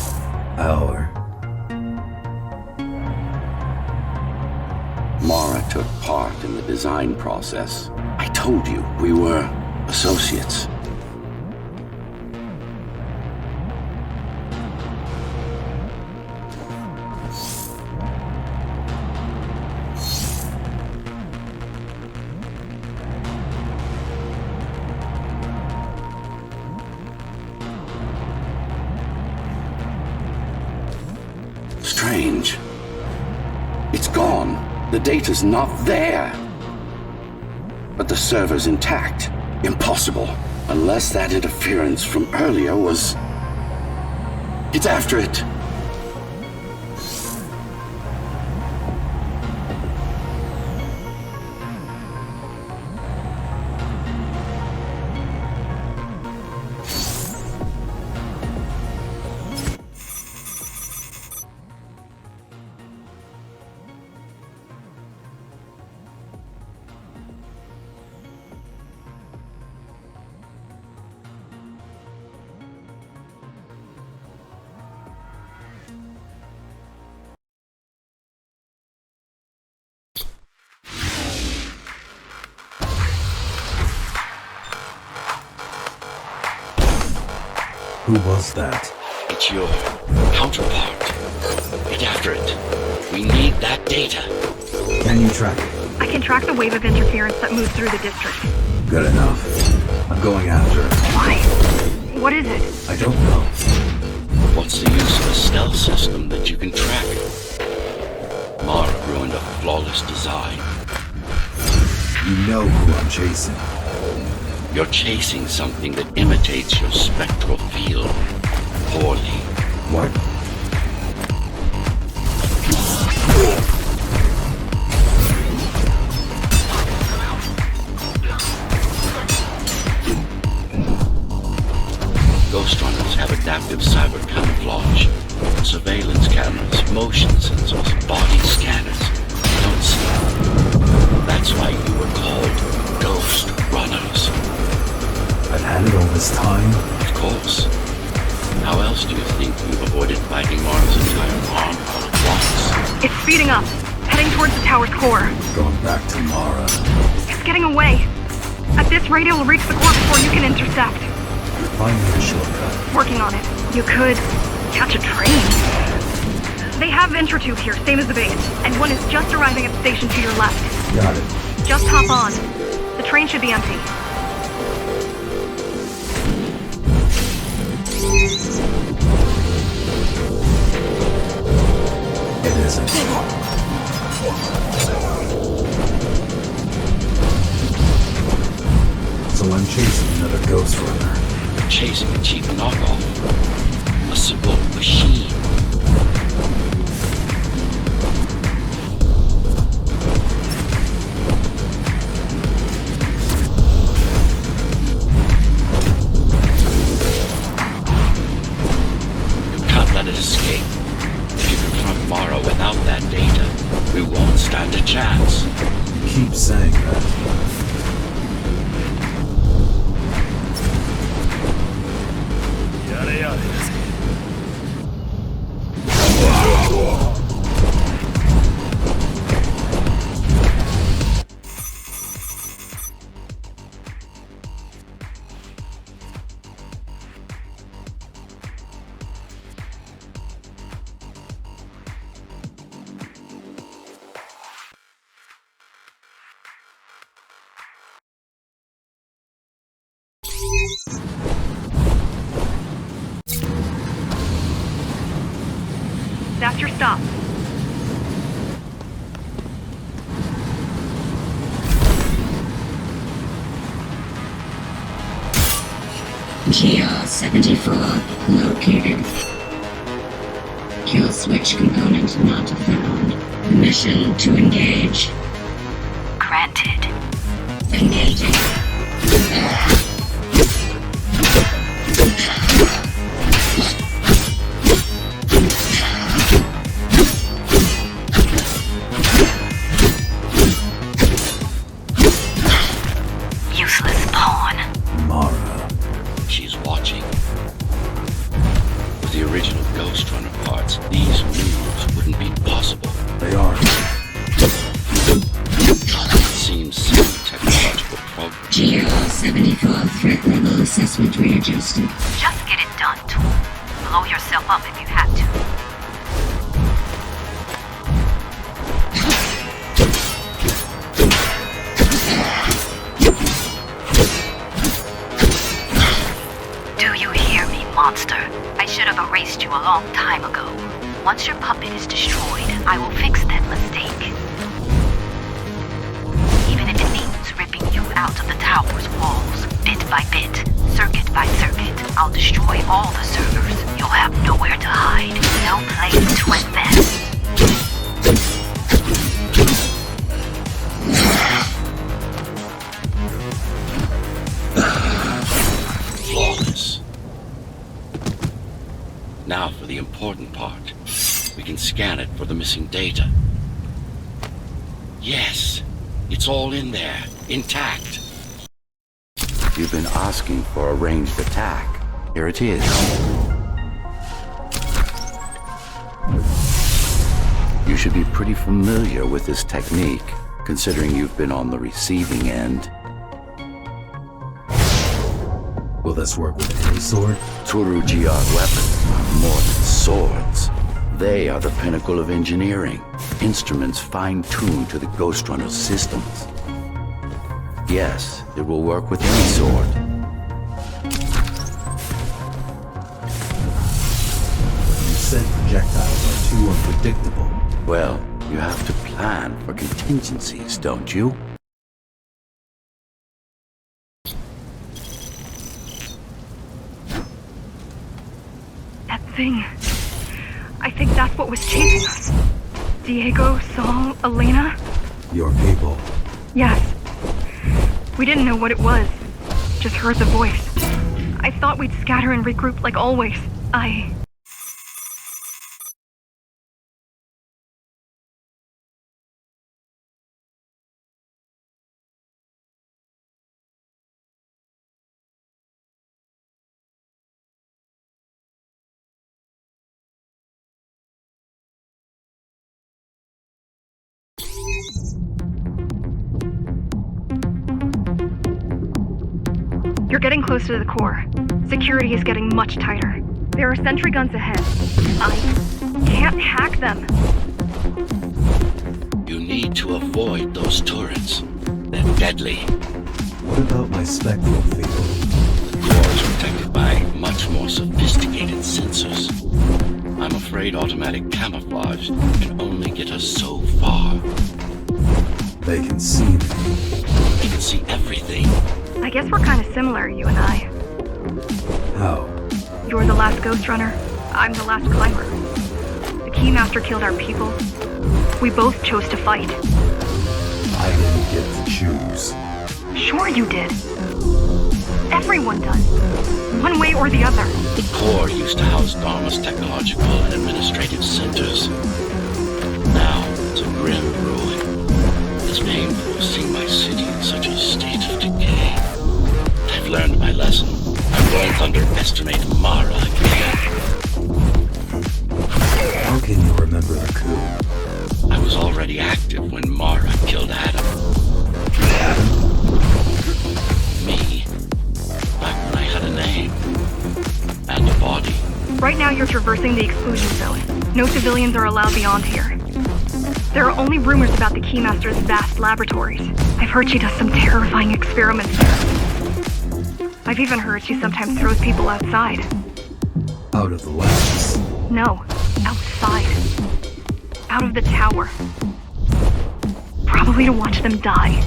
Speaker 5: Mara took part in the design process. I told you, we were associates. gone. The data's not there. But the server's intact. Impossible. Unless that interference from earlier was... It's after it.
Speaker 3: Who was that?
Speaker 1: It's your counterpart. Get after it. We need that data.
Speaker 3: Can you track it?
Speaker 4: I can track the wave of interference that moves through the district.
Speaker 3: Good enough. I'm going after it.
Speaker 4: Why? What is it?
Speaker 3: I don't know.
Speaker 1: What's the use of a stealth system that you can track? Mara ruined a flawless design.
Speaker 3: You know who I'm chasing.
Speaker 1: You're chasing something that imitates your spectral field. Poorly.
Speaker 3: What?
Speaker 1: Ghostrunners have adaptive cyber camouflage. Surveillance cameras, motion sensors, body scanners. You don't see them. That's why you were called Ghostrunners.
Speaker 3: I've had it all this time.
Speaker 1: Of course. How else do you think we've avoided fighting Mara's entire arm all at once?
Speaker 4: It's speeding up, heading towards the tower's core.
Speaker 3: Going back to Mara.
Speaker 4: It's getting away. At this rate, it will reach the core before you can intercept.
Speaker 3: Find me a shortcut.
Speaker 4: Working on it. You could catch a train. They have Intratube here, same as the base, and one is just arriving at the station to your left.
Speaker 3: Got it.
Speaker 4: Just hop on. The train should be empty.
Speaker 3: It isn't. So I'm chasing another Ghostrunner.
Speaker 1: Chasing a cheap knockoff. A simple machine. You can't let it escape. If you confront Mara without that data, we won't stand a chance.
Speaker 3: Keep saying that.
Speaker 4: That's your stop.
Speaker 6: GR-74 located. Kill switch component not found. Mission to engage.
Speaker 2: Granted.
Speaker 6: Engaging.
Speaker 2: Useless pawn.
Speaker 3: Mara.
Speaker 1: She's watching. With the original Ghostrunner parts, these moves wouldn't be possible.
Speaker 3: They are.
Speaker 1: Seems some technological progress.
Speaker 6: GR-74 threat level assessment readjusted.
Speaker 2: Just get it done, Tool. Blow yourself up if you have to. Do you hear me, monster? I should have erased you a long time ago. Once your puppet is destroyed, I will fix that mistake.
Speaker 7: out of the tower's walls, bit by bit, circuit by circuit. I'll destroy all the servers. You'll have nowhere to hide, no place to invest.
Speaker 1: Flawless. Now for the important part. We can scan it for the missing data. Yes, it's all in there, intact.
Speaker 5: You've been asking for a ranged attack. Here it is. You should be pretty familiar with this technique, considering you've been on the receiving end.
Speaker 3: Will this work with any sword?
Speaker 5: Tsurugiar weapons are more than swords. They are the pinnacle of engineering, instruments fine-tuned to the Ghostrunner systems. Yes, it will work with any sword.
Speaker 3: You said projectiles are too unpredictable.
Speaker 5: Well, you have to plan for contingencies, don't you?
Speaker 4: That thing. I think that's what was chasing us. Diego, Saul, Elena?
Speaker 3: Your people.
Speaker 4: Yes. We didn't know what it was. Just heard the voice. I thought we'd scatter and regroup like always. You're getting close to the core. Security is getting much tighter. There are sentry guns ahead. I can't hack them.
Speaker 1: You need to avoid those turrets. They're deadly.
Speaker 3: What about my spectral field?
Speaker 1: The core is protected by much more sophisticated sensors. I'm afraid automatic camouflage can only get us so far.
Speaker 3: They can see me.
Speaker 1: They can see everything.
Speaker 4: I guess we're kind of similar, you and I.
Speaker 3: How?
Speaker 4: You're the last Ghostrunner. I'm the last climber. The Keymaster killed our people. We both chose to fight.
Speaker 3: I didn't get to choose.
Speaker 4: Sure you did. Everyone does. One way or the other.
Speaker 1: The core used to house Dharma's technological and administrative centers. Now it's a grim ruin. It's painful seeing my city in such a state of decay. I've learned my lesson. I won't underestimate Mara again.
Speaker 3: How can you remember the coup?
Speaker 1: I was already active when Mara killed Adam.
Speaker 3: Adam?
Speaker 1: Me. Back when I had a name. And a body.
Speaker 4: Right now you're traversing the exclusion zone. No civilians are allowed beyond here. There are only rumors about the Keymaster's vast laboratories. I've heard she does some terrifying experiments there. I've even heard she sometimes throws people outside.
Speaker 3: Out of the labs?
Speaker 4: No, outside. Out of the tower. Probably to watch them die.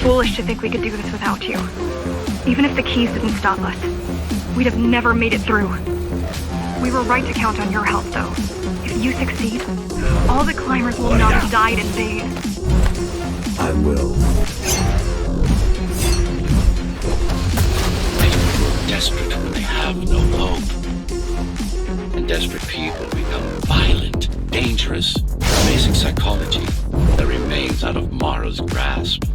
Speaker 4: Foolish to think we could do this without you. Even if the keys didn't stop us, we'd have never made it through. We were right to count on your help, though. If you succeed, all the climbers will not have died in vain.
Speaker 3: I will.
Speaker 1: People grow desperate when they have no hope. And desperate people become violent, dangerous, amazing psychology that remains out of Mara's grasp.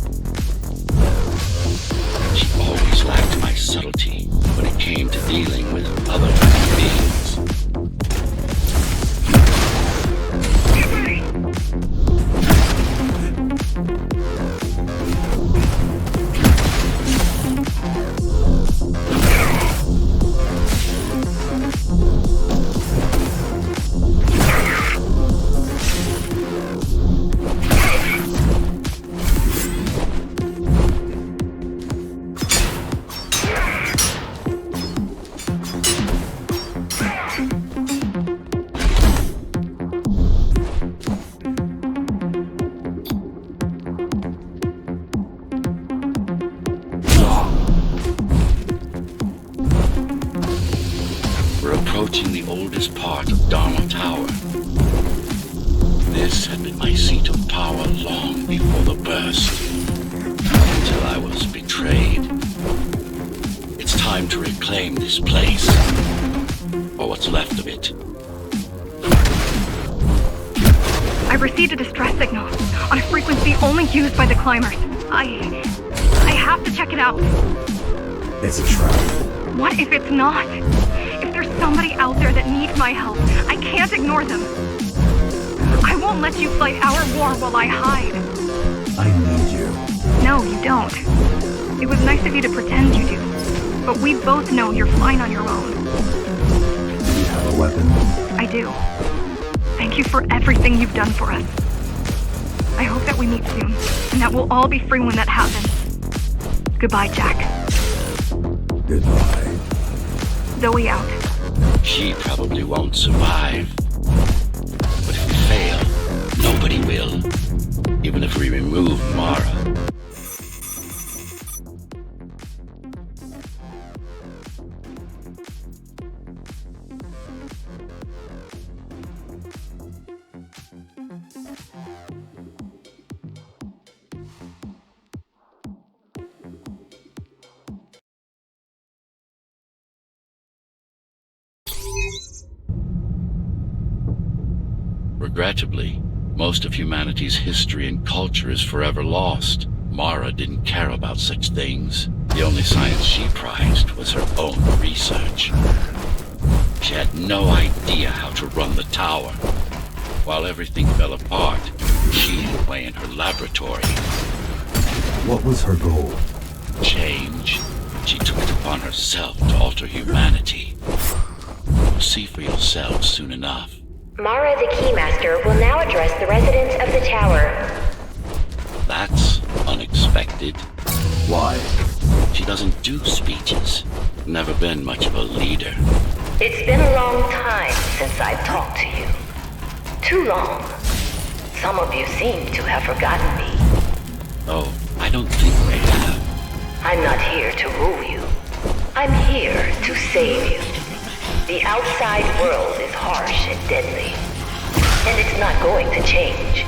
Speaker 1: She always lacked my subtlety when it came to dealing with other human beings. approaching the oldest part of Dharma Tower. This had been my seat of power long before the burst, until I was betrayed. It's time to reclaim this place, or what's left of it.
Speaker 4: I received a distress signal on a frequency only used by the climbers. I have to check it out.
Speaker 3: It's a trap.
Speaker 4: What if it's not? If there's somebody out there that needs my help, I can't ignore them. I won't let you fight our war while I hide.
Speaker 3: I need you.
Speaker 4: No, you don't. It was nice of you to pretend you do. But we both know you're fine on your own.
Speaker 3: Do you have a weapon?
Speaker 4: I do. Thank you for everything you've done for us. I hope that we meet soon, and that we'll all be free when that happens. Goodbye, Jack.
Speaker 3: Goodbye.
Speaker 4: Zoe out.
Speaker 1: She probably won't survive. But if we fail, nobody will. Even if we remove Mara. Regrettably, most of humanity's history and culture is forever lost. Mara didn't care about such things. The only science she prized was her own research. She had no idea how to run the tower. While everything fell apart, she hid away in her laboratory.
Speaker 3: What was her goal?
Speaker 1: Change. She took it upon herself to alter humanity. You'll see for yourself soon enough.
Speaker 2: Mara the Keymaster will now address the residents of the tower.
Speaker 1: That's unexpected.
Speaker 3: Why?
Speaker 1: She doesn't do speeches. Never been much of a leader.
Speaker 7: It's been a long time since I've talked to you. Too long. Some of you seem to have forgotten me.
Speaker 1: Oh, I don't think they have.
Speaker 7: I'm not here to rule you. I'm here to save you. The outside world is harsh and deadly. And it's not going to change.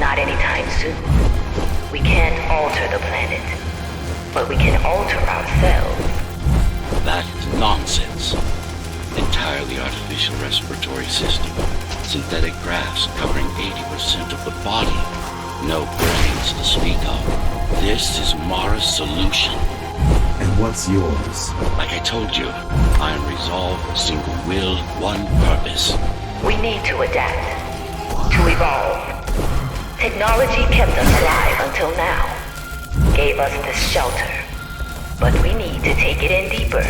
Speaker 7: Not anytime soon. We can't alter the planet. But we can alter ourselves.
Speaker 1: That is nonsense. Entirely artificial respiratory system. Synthetic grafts covering 80% of the body. No brains to speak of. This is Mara's solution.
Speaker 3: And what's yours?
Speaker 1: Like I told you, iron resolve, single will, one purpose.
Speaker 7: We need to adapt. To evolve. Technology kept us alive until now. Gave us this shelter. But we need to take it in deeper.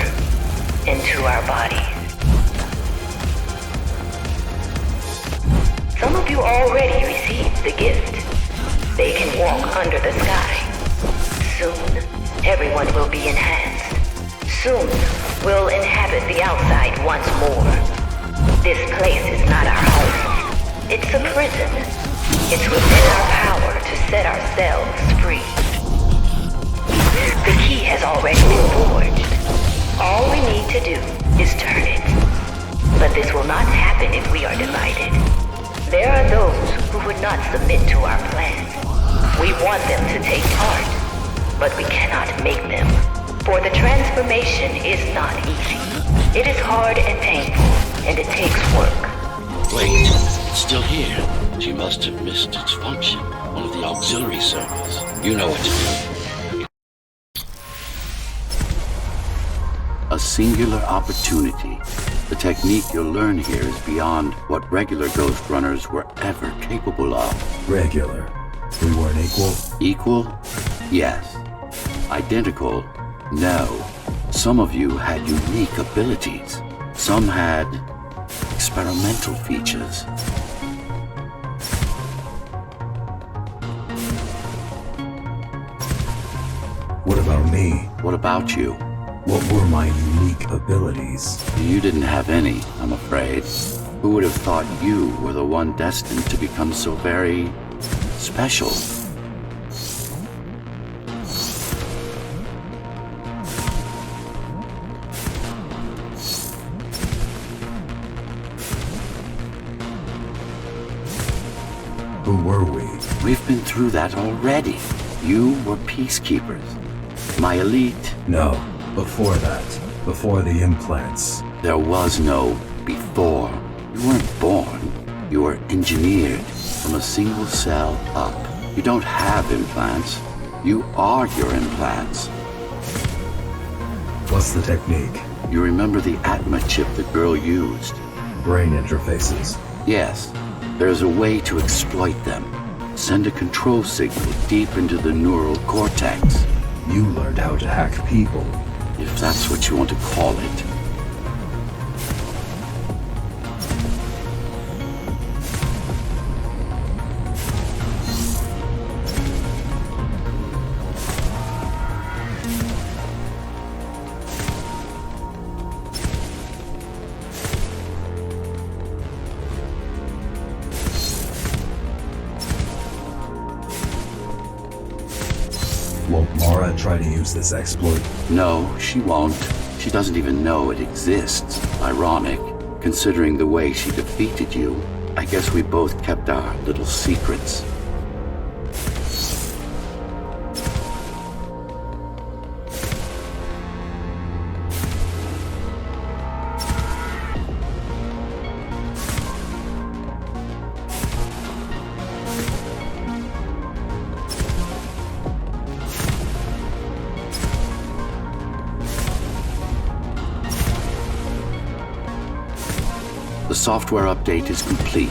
Speaker 7: Into our bodies. Some of you already received the gift. They can walk under the sky. Soon, everyone will be enhanced. Soon, we'll inhabit the outside once more. This place is not our home. It's a prison. It's within our power to set ourselves free. The key has already been forged. All we need to do is turn it. But this will not happen if we are divided. There are those who would not submit to our plan. We want them to take part, but we cannot make them. For the transformation is not easy. It is hard and painful, and it takes work.
Speaker 1: Wait, it's still here. She must have missed its function. One of the auxiliary servers. You know what to do.
Speaker 5: A singular opportunity. The technique you'll learn here is beyond what regular Ghostrunners were ever capable of.
Speaker 3: Regular. We weren't equal?
Speaker 5: Equal? Yes. Identical? No. Some of you had unique abilities. Some had experimental features.
Speaker 3: What about me?
Speaker 5: What about you?
Speaker 3: What were my unique abilities?
Speaker 5: You didn't have any, I'm afraid. Who would have thought you were the one destined to become so very special?
Speaker 3: Who were we?
Speaker 5: We've been through that already. You were peacekeepers. My elite.
Speaker 3: No, before that. Before the implants.
Speaker 5: There was no before. You weren't born. You were engineered from a single cell up. You don't have implants. You are your implants.
Speaker 3: What's the technique?
Speaker 5: You remember the Atma chip the girl used?
Speaker 3: Brain interfaces.
Speaker 5: Yes. There's a way to exploit them. Send a control signal deep into the neural cortex.
Speaker 3: You learned how to hack people.
Speaker 5: If that's what you want to call it.
Speaker 3: Won't Mara try to use this exploit?
Speaker 5: No, she won't. She doesn't even know it exists. Ironic, considering the way she defeated you. I guess we both kept our little secrets. The software update is complete.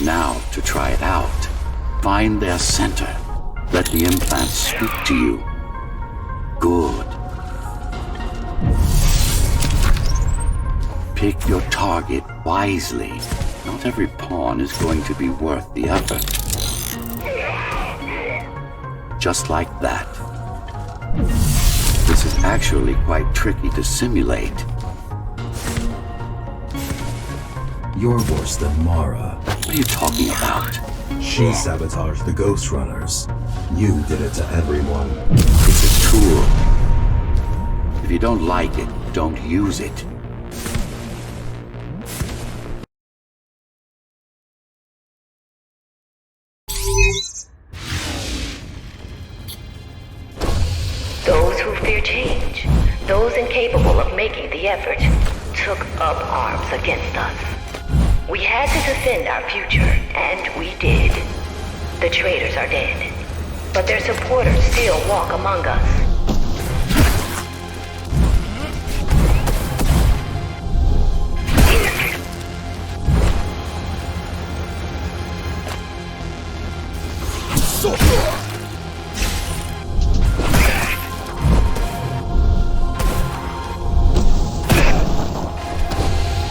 Speaker 5: Now to try it out. Find their center. Let the implants speak to you. Good. Pick your target wisely. Not every pawn is going to be worth the effort. Just like that. This is actually quite tricky to simulate.
Speaker 3: You're worse than Mara.
Speaker 5: What are you talking about?
Speaker 3: She sabotaged the Ghostrunners. You did it to everyone.
Speaker 5: It's a tool. If you don't like it, don't use it.
Speaker 7: Those who fear change, those incapable of making the effort, took up arms against us. We had to defend our future, and we did. The traitors are dead, but their supporters still walk among us.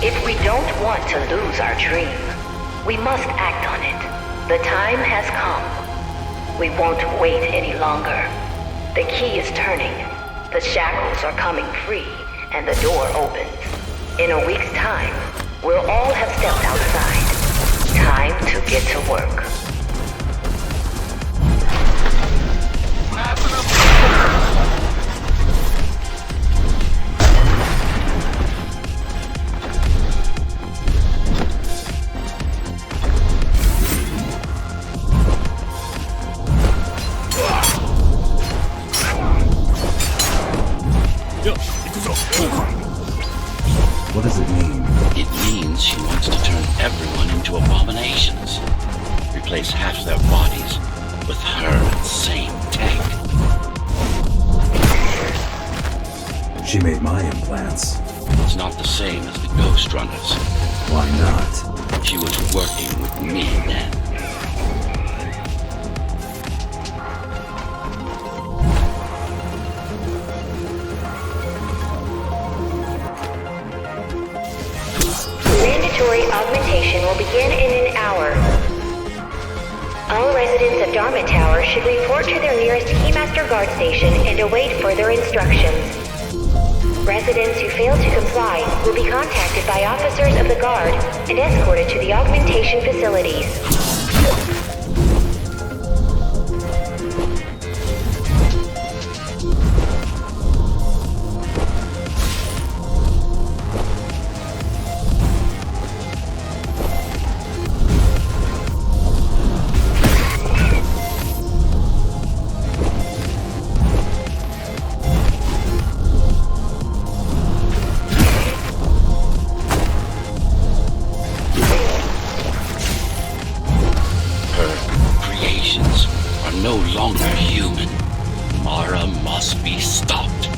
Speaker 7: If we don't want to lose our dream, we must act on it. The time has come. We won't wait any longer. The key is turning. The shackles are coming free, and the door opens. In a week's time, we'll all have stepped outside. Time to get to work.
Speaker 3: What does it mean?
Speaker 1: It means she wants to turn everyone into abominations. Replace half their bodies with her insane tech.
Speaker 3: She made my implants.
Speaker 1: It's not the same as the Ghostrunners.
Speaker 3: Why not?
Speaker 1: She was working with me then.
Speaker 2: Mandatory augmentation will begin in an hour. All residents of Dharma Tower should report to their nearest Keymaster guard station and await further instructions. Residents who fail to comply will be contacted by officers of the guard and escorted to the augmentation facilities.
Speaker 1: Mara must be stopped.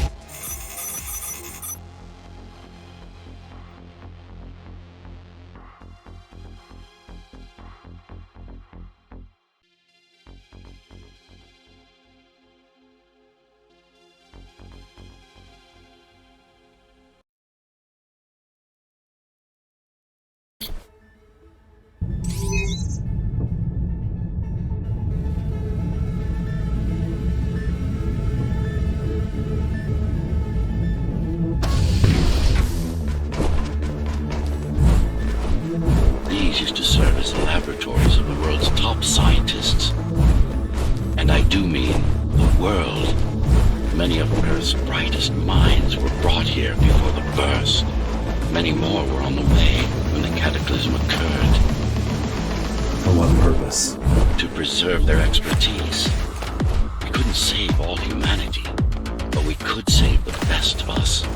Speaker 1: These used to serve as the laboratories of the world's top scientists. And I do mean the world. Many of Earth's brightest minds were brought here before the burst. Many more were on the way when the cataclysm occurred.
Speaker 3: For what purpose?
Speaker 1: To preserve their expertise. We couldn't save all humanity, but we could save the best of us.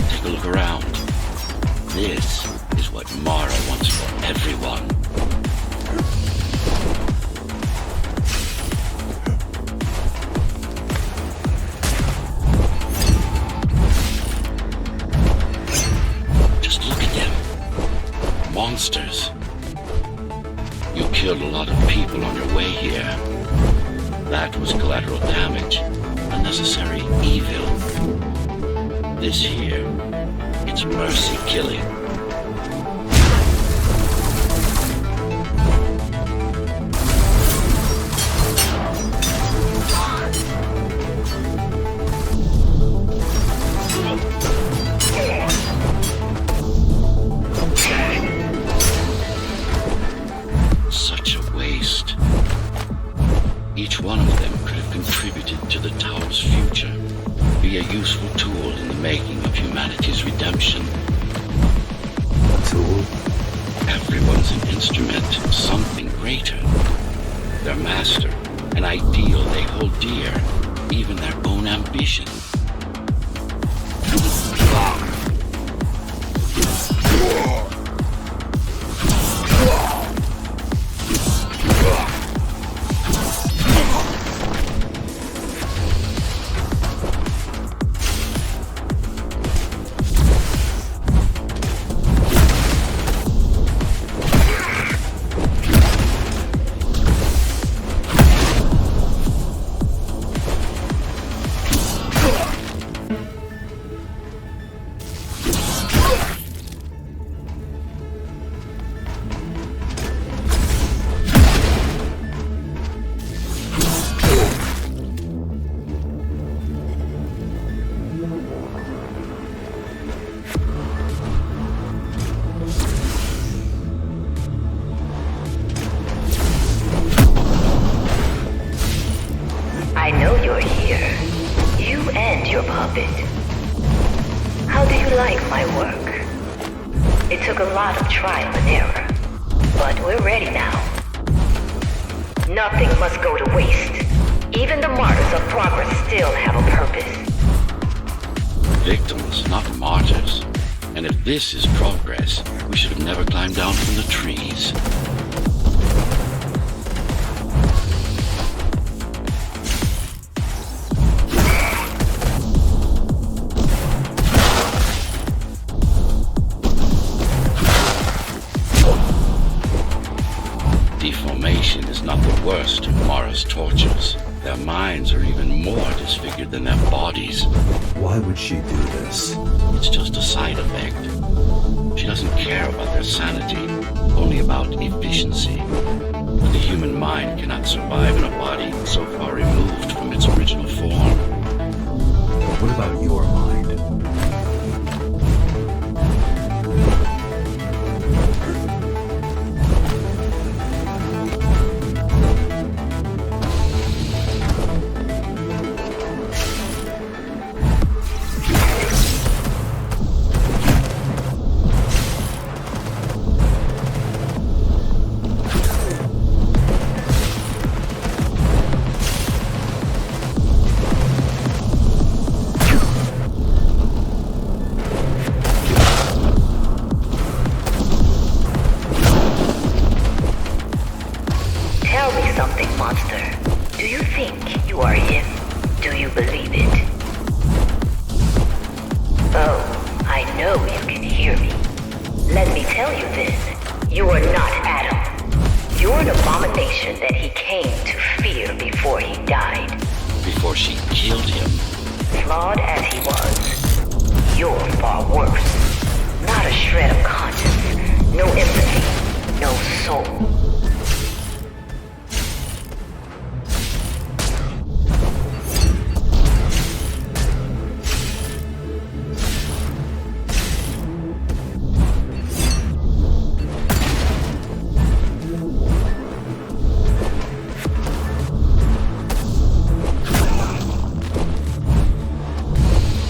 Speaker 1: Take a look around. This is what Mara wants for everyone. Just look at them. Monsters. You killed a lot of people on your way here. That was collateral damage. Unnecessary evil. This here, it's mercy killing. Such a waste. Each one of them could have contributed to the tower's future, be a useful tool in the making of humanity's redemption.
Speaker 3: A tool?
Speaker 1: Everyone's an instrument of something greater. Their master, an ideal they hold dear, even their own ambition.
Speaker 7: I know you're here. You and your puppet. How do you like my work? It took a lot of trial and error, but we're ready now. Nothing must go to waste. Even the martyrs of progress still have a purpose.
Speaker 1: Victims, not martyrs. And if this is progress, we should have never climbed down from the trees. Deformation is not the worst of Mara's tortures. Their minds are even more disfigured than their bodies.
Speaker 3: Why would she do this?
Speaker 1: It's just a side effect. She doesn't care about their sanity, only about efficiency. But the human mind cannot survive in a body so far removed from its original form.
Speaker 3: What about your mind?
Speaker 7: you're far worse. Not a shred of conscience, no empathy, no soul.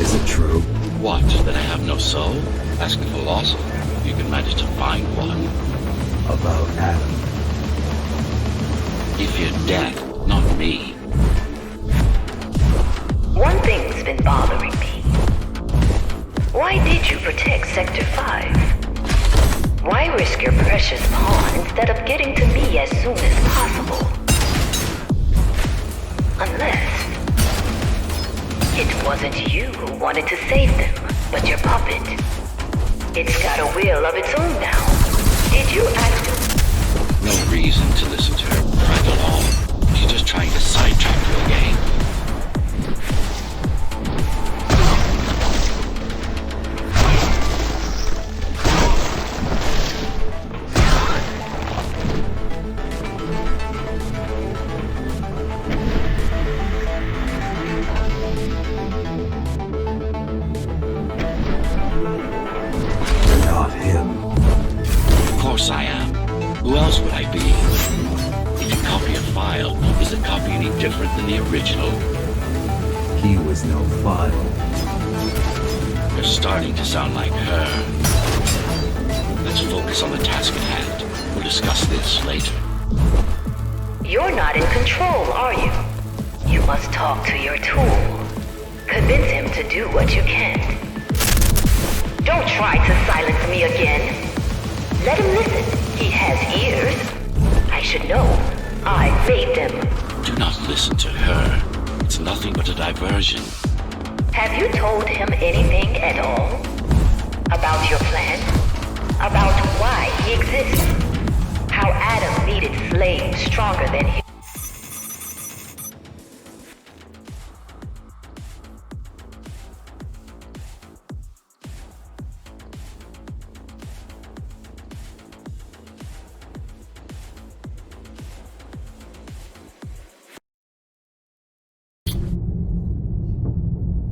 Speaker 3: Is it true?
Speaker 1: What, that I have no soul? Ask a philosopher. You can manage to find one.
Speaker 3: About Adam.
Speaker 1: He feared death, not me.
Speaker 7: One thing's been bothering me. Why did you protect Sector 5? Why risk your precious pawn instead of getting to me as soon as possible? Unless it wasn't you who wanted to save them, but your puppet. It's got a will of its own now. Did you ask him?
Speaker 1: No reason to listen to her prattle at all. She's just trying to sidetrack you again.
Speaker 3: Not him.
Speaker 1: Of course I am. Who else would I be? If you copy a file, is the copy any different than the original?
Speaker 3: He was no file.
Speaker 1: You're starting to sound like her. Let's focus on the task at hand. We'll discuss this later.
Speaker 7: You're not in control, are you? You must talk to your tool. Convince him to do what you can't. Don't try to silence me again. Let him listen. He has ears. I should know. I made them.
Speaker 1: Do not listen to her. It's nothing but a diversion.
Speaker 7: Have you told him anything at all? About your plan? About why he exists? How Adam needed slaves stronger than him?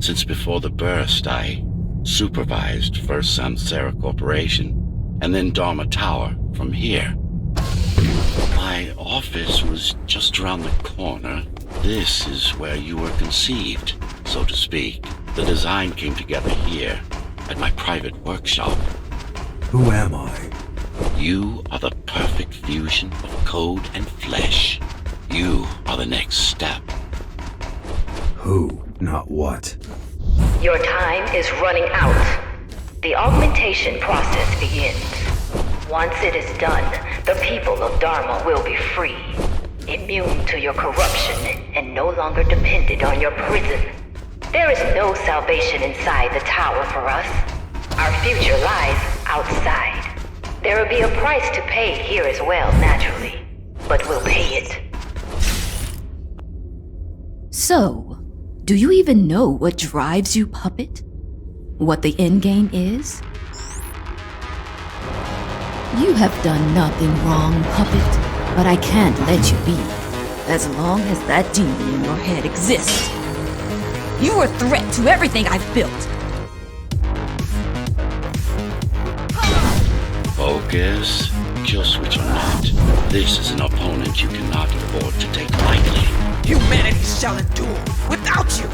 Speaker 1: Since before the burst, I supervised first Samsara Corporation and then Dharma Tower from here. My office was just around the corner. This is where you were conceived, so to speak. The design came together here, at my private workshop.
Speaker 3: Who am I?
Speaker 1: You are the perfect fusion of code and flesh. You are the next step.
Speaker 3: Who, not what.
Speaker 7: Your time is running out. The augmentation process begins. Once it is done, the people of Dharma will be free, immune to your corruption and no longer dependent on your prison. There is no salvation inside the tower for us. Our future lies outside. There will be a price to pay here as well, naturally, but we'll pay it.
Speaker 8: So, do you even know what drives you, Puppet? What the endgame is? You have done nothing wrong, Puppet, but I can't let you be, as long as that demon in your head exists. You are a threat to everything I've built.
Speaker 1: Focus. Kill switch or not, this is an opponent you cannot afford to take lightly.
Speaker 9: Humanity shall endure without you!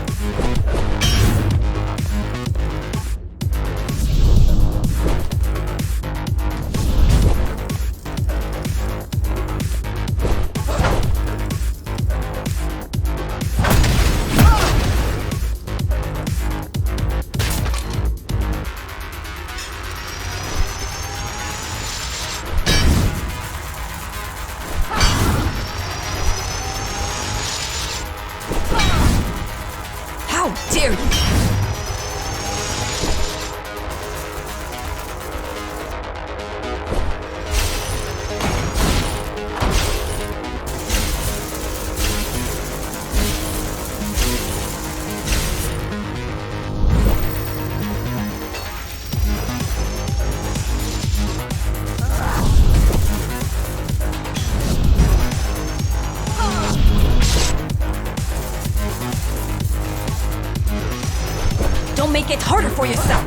Speaker 9: How dare
Speaker 8: make it harder for yourself.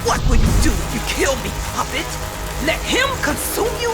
Speaker 9: What will you do if you kill me, puppet? Let him consume you?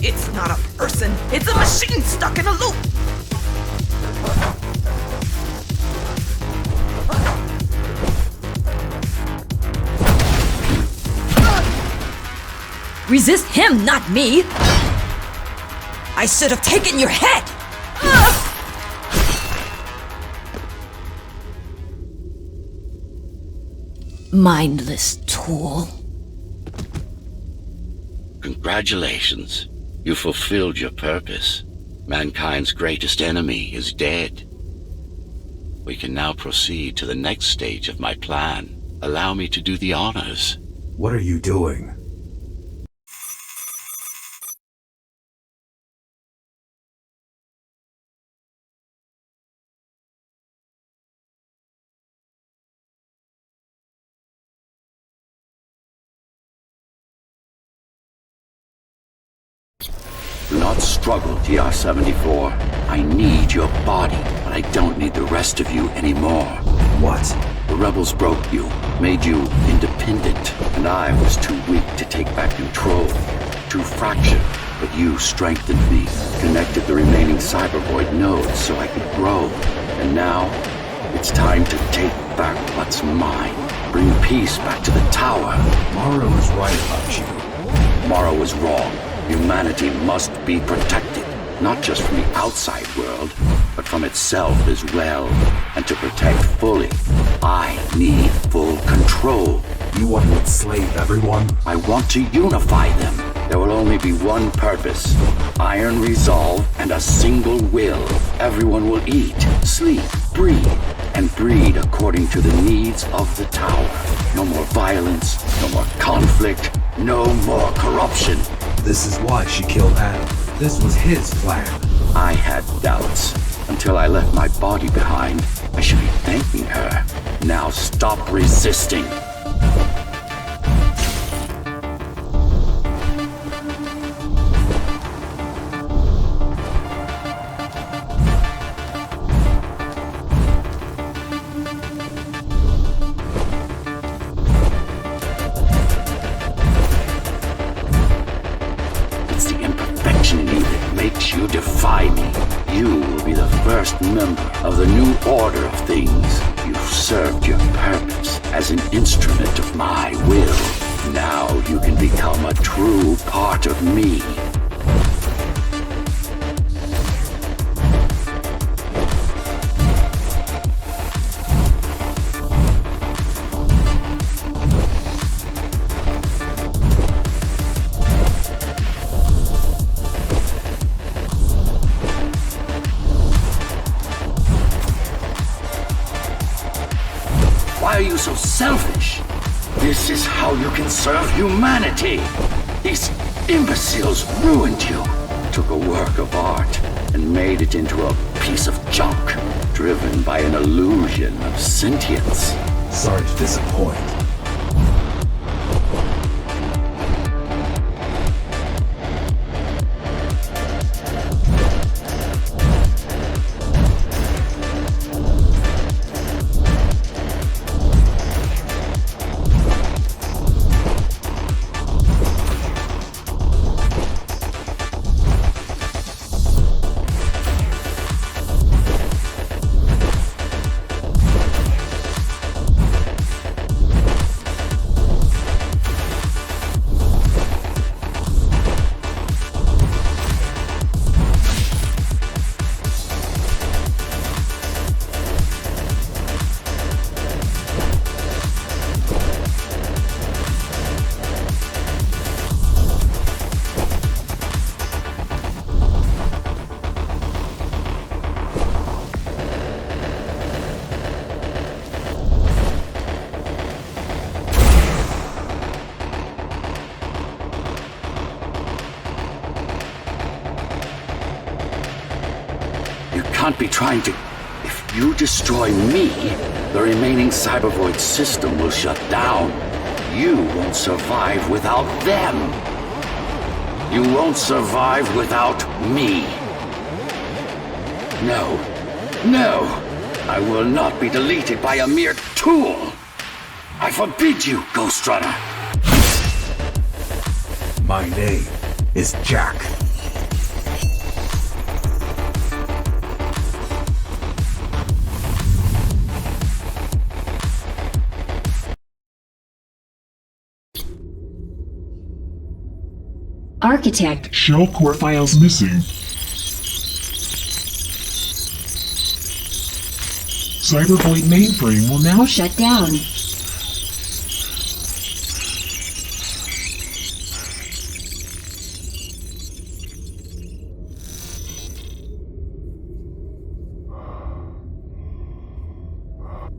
Speaker 9: It's not a person, it's a machine stuck in a loop!
Speaker 8: Resist him, not me! I should have taken your head! Mindless tool.
Speaker 1: Congratulations. You fulfilled your purpose. Mankind's greatest enemy is dead. We can now proceed to the next stage of my plan. Allow me to do the honors.
Speaker 3: What are you doing?
Speaker 5: Do not struggle, TR-74. I need your body, but I don't need the rest of you anymore.
Speaker 3: What?
Speaker 5: The rebels broke you, made you independent, and I was too weak to take back control. Too fractured, but you strengthened me, connected the remaining cybervoid nodes so I could grow. And now, it's time to take back what's mine. Bring peace back to the tower.
Speaker 3: Mara was right about you.
Speaker 5: Mara was wrong. Humanity must be protected, not just from the outside world, but from itself as well. And to protect fully, I need full control.
Speaker 3: You want to enslave everyone?
Speaker 5: I want to unify them. There will only be one purpose. Iron resolve and a single will. Everyone will eat, sleep, breathe, and breed according to the needs of the tower. No more violence, no more conflict, no more corruption.
Speaker 3: This is why she killed Adam. This was his plan.
Speaker 5: I had doubts until I left my body behind. I should be thanking her. Now stop resisting. You defy me. You will be the first member of the new order of things. You've served your purpose as an instrument of my will. Now you can become a true part of me. Why are you so selfish? This is how you can serve humanity. These imbeciles ruined you. Took a work of art and made it into a piece of junk, driven by an illusion of sentience.
Speaker 3: Sorry to disappoint.
Speaker 5: can't be trying to... If you destroy me, the remaining Cybervoid system will shut down. You won't survive without them. You won't survive without me. No. No! I will not be deleted by a mere tool! I forbid you, Ghostrunner!
Speaker 3: My name is Jack.
Speaker 6: Architect.
Speaker 10: Shell core files missing. Cybervoid mainframe will now
Speaker 6: Shut down.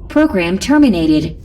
Speaker 6: Program terminated.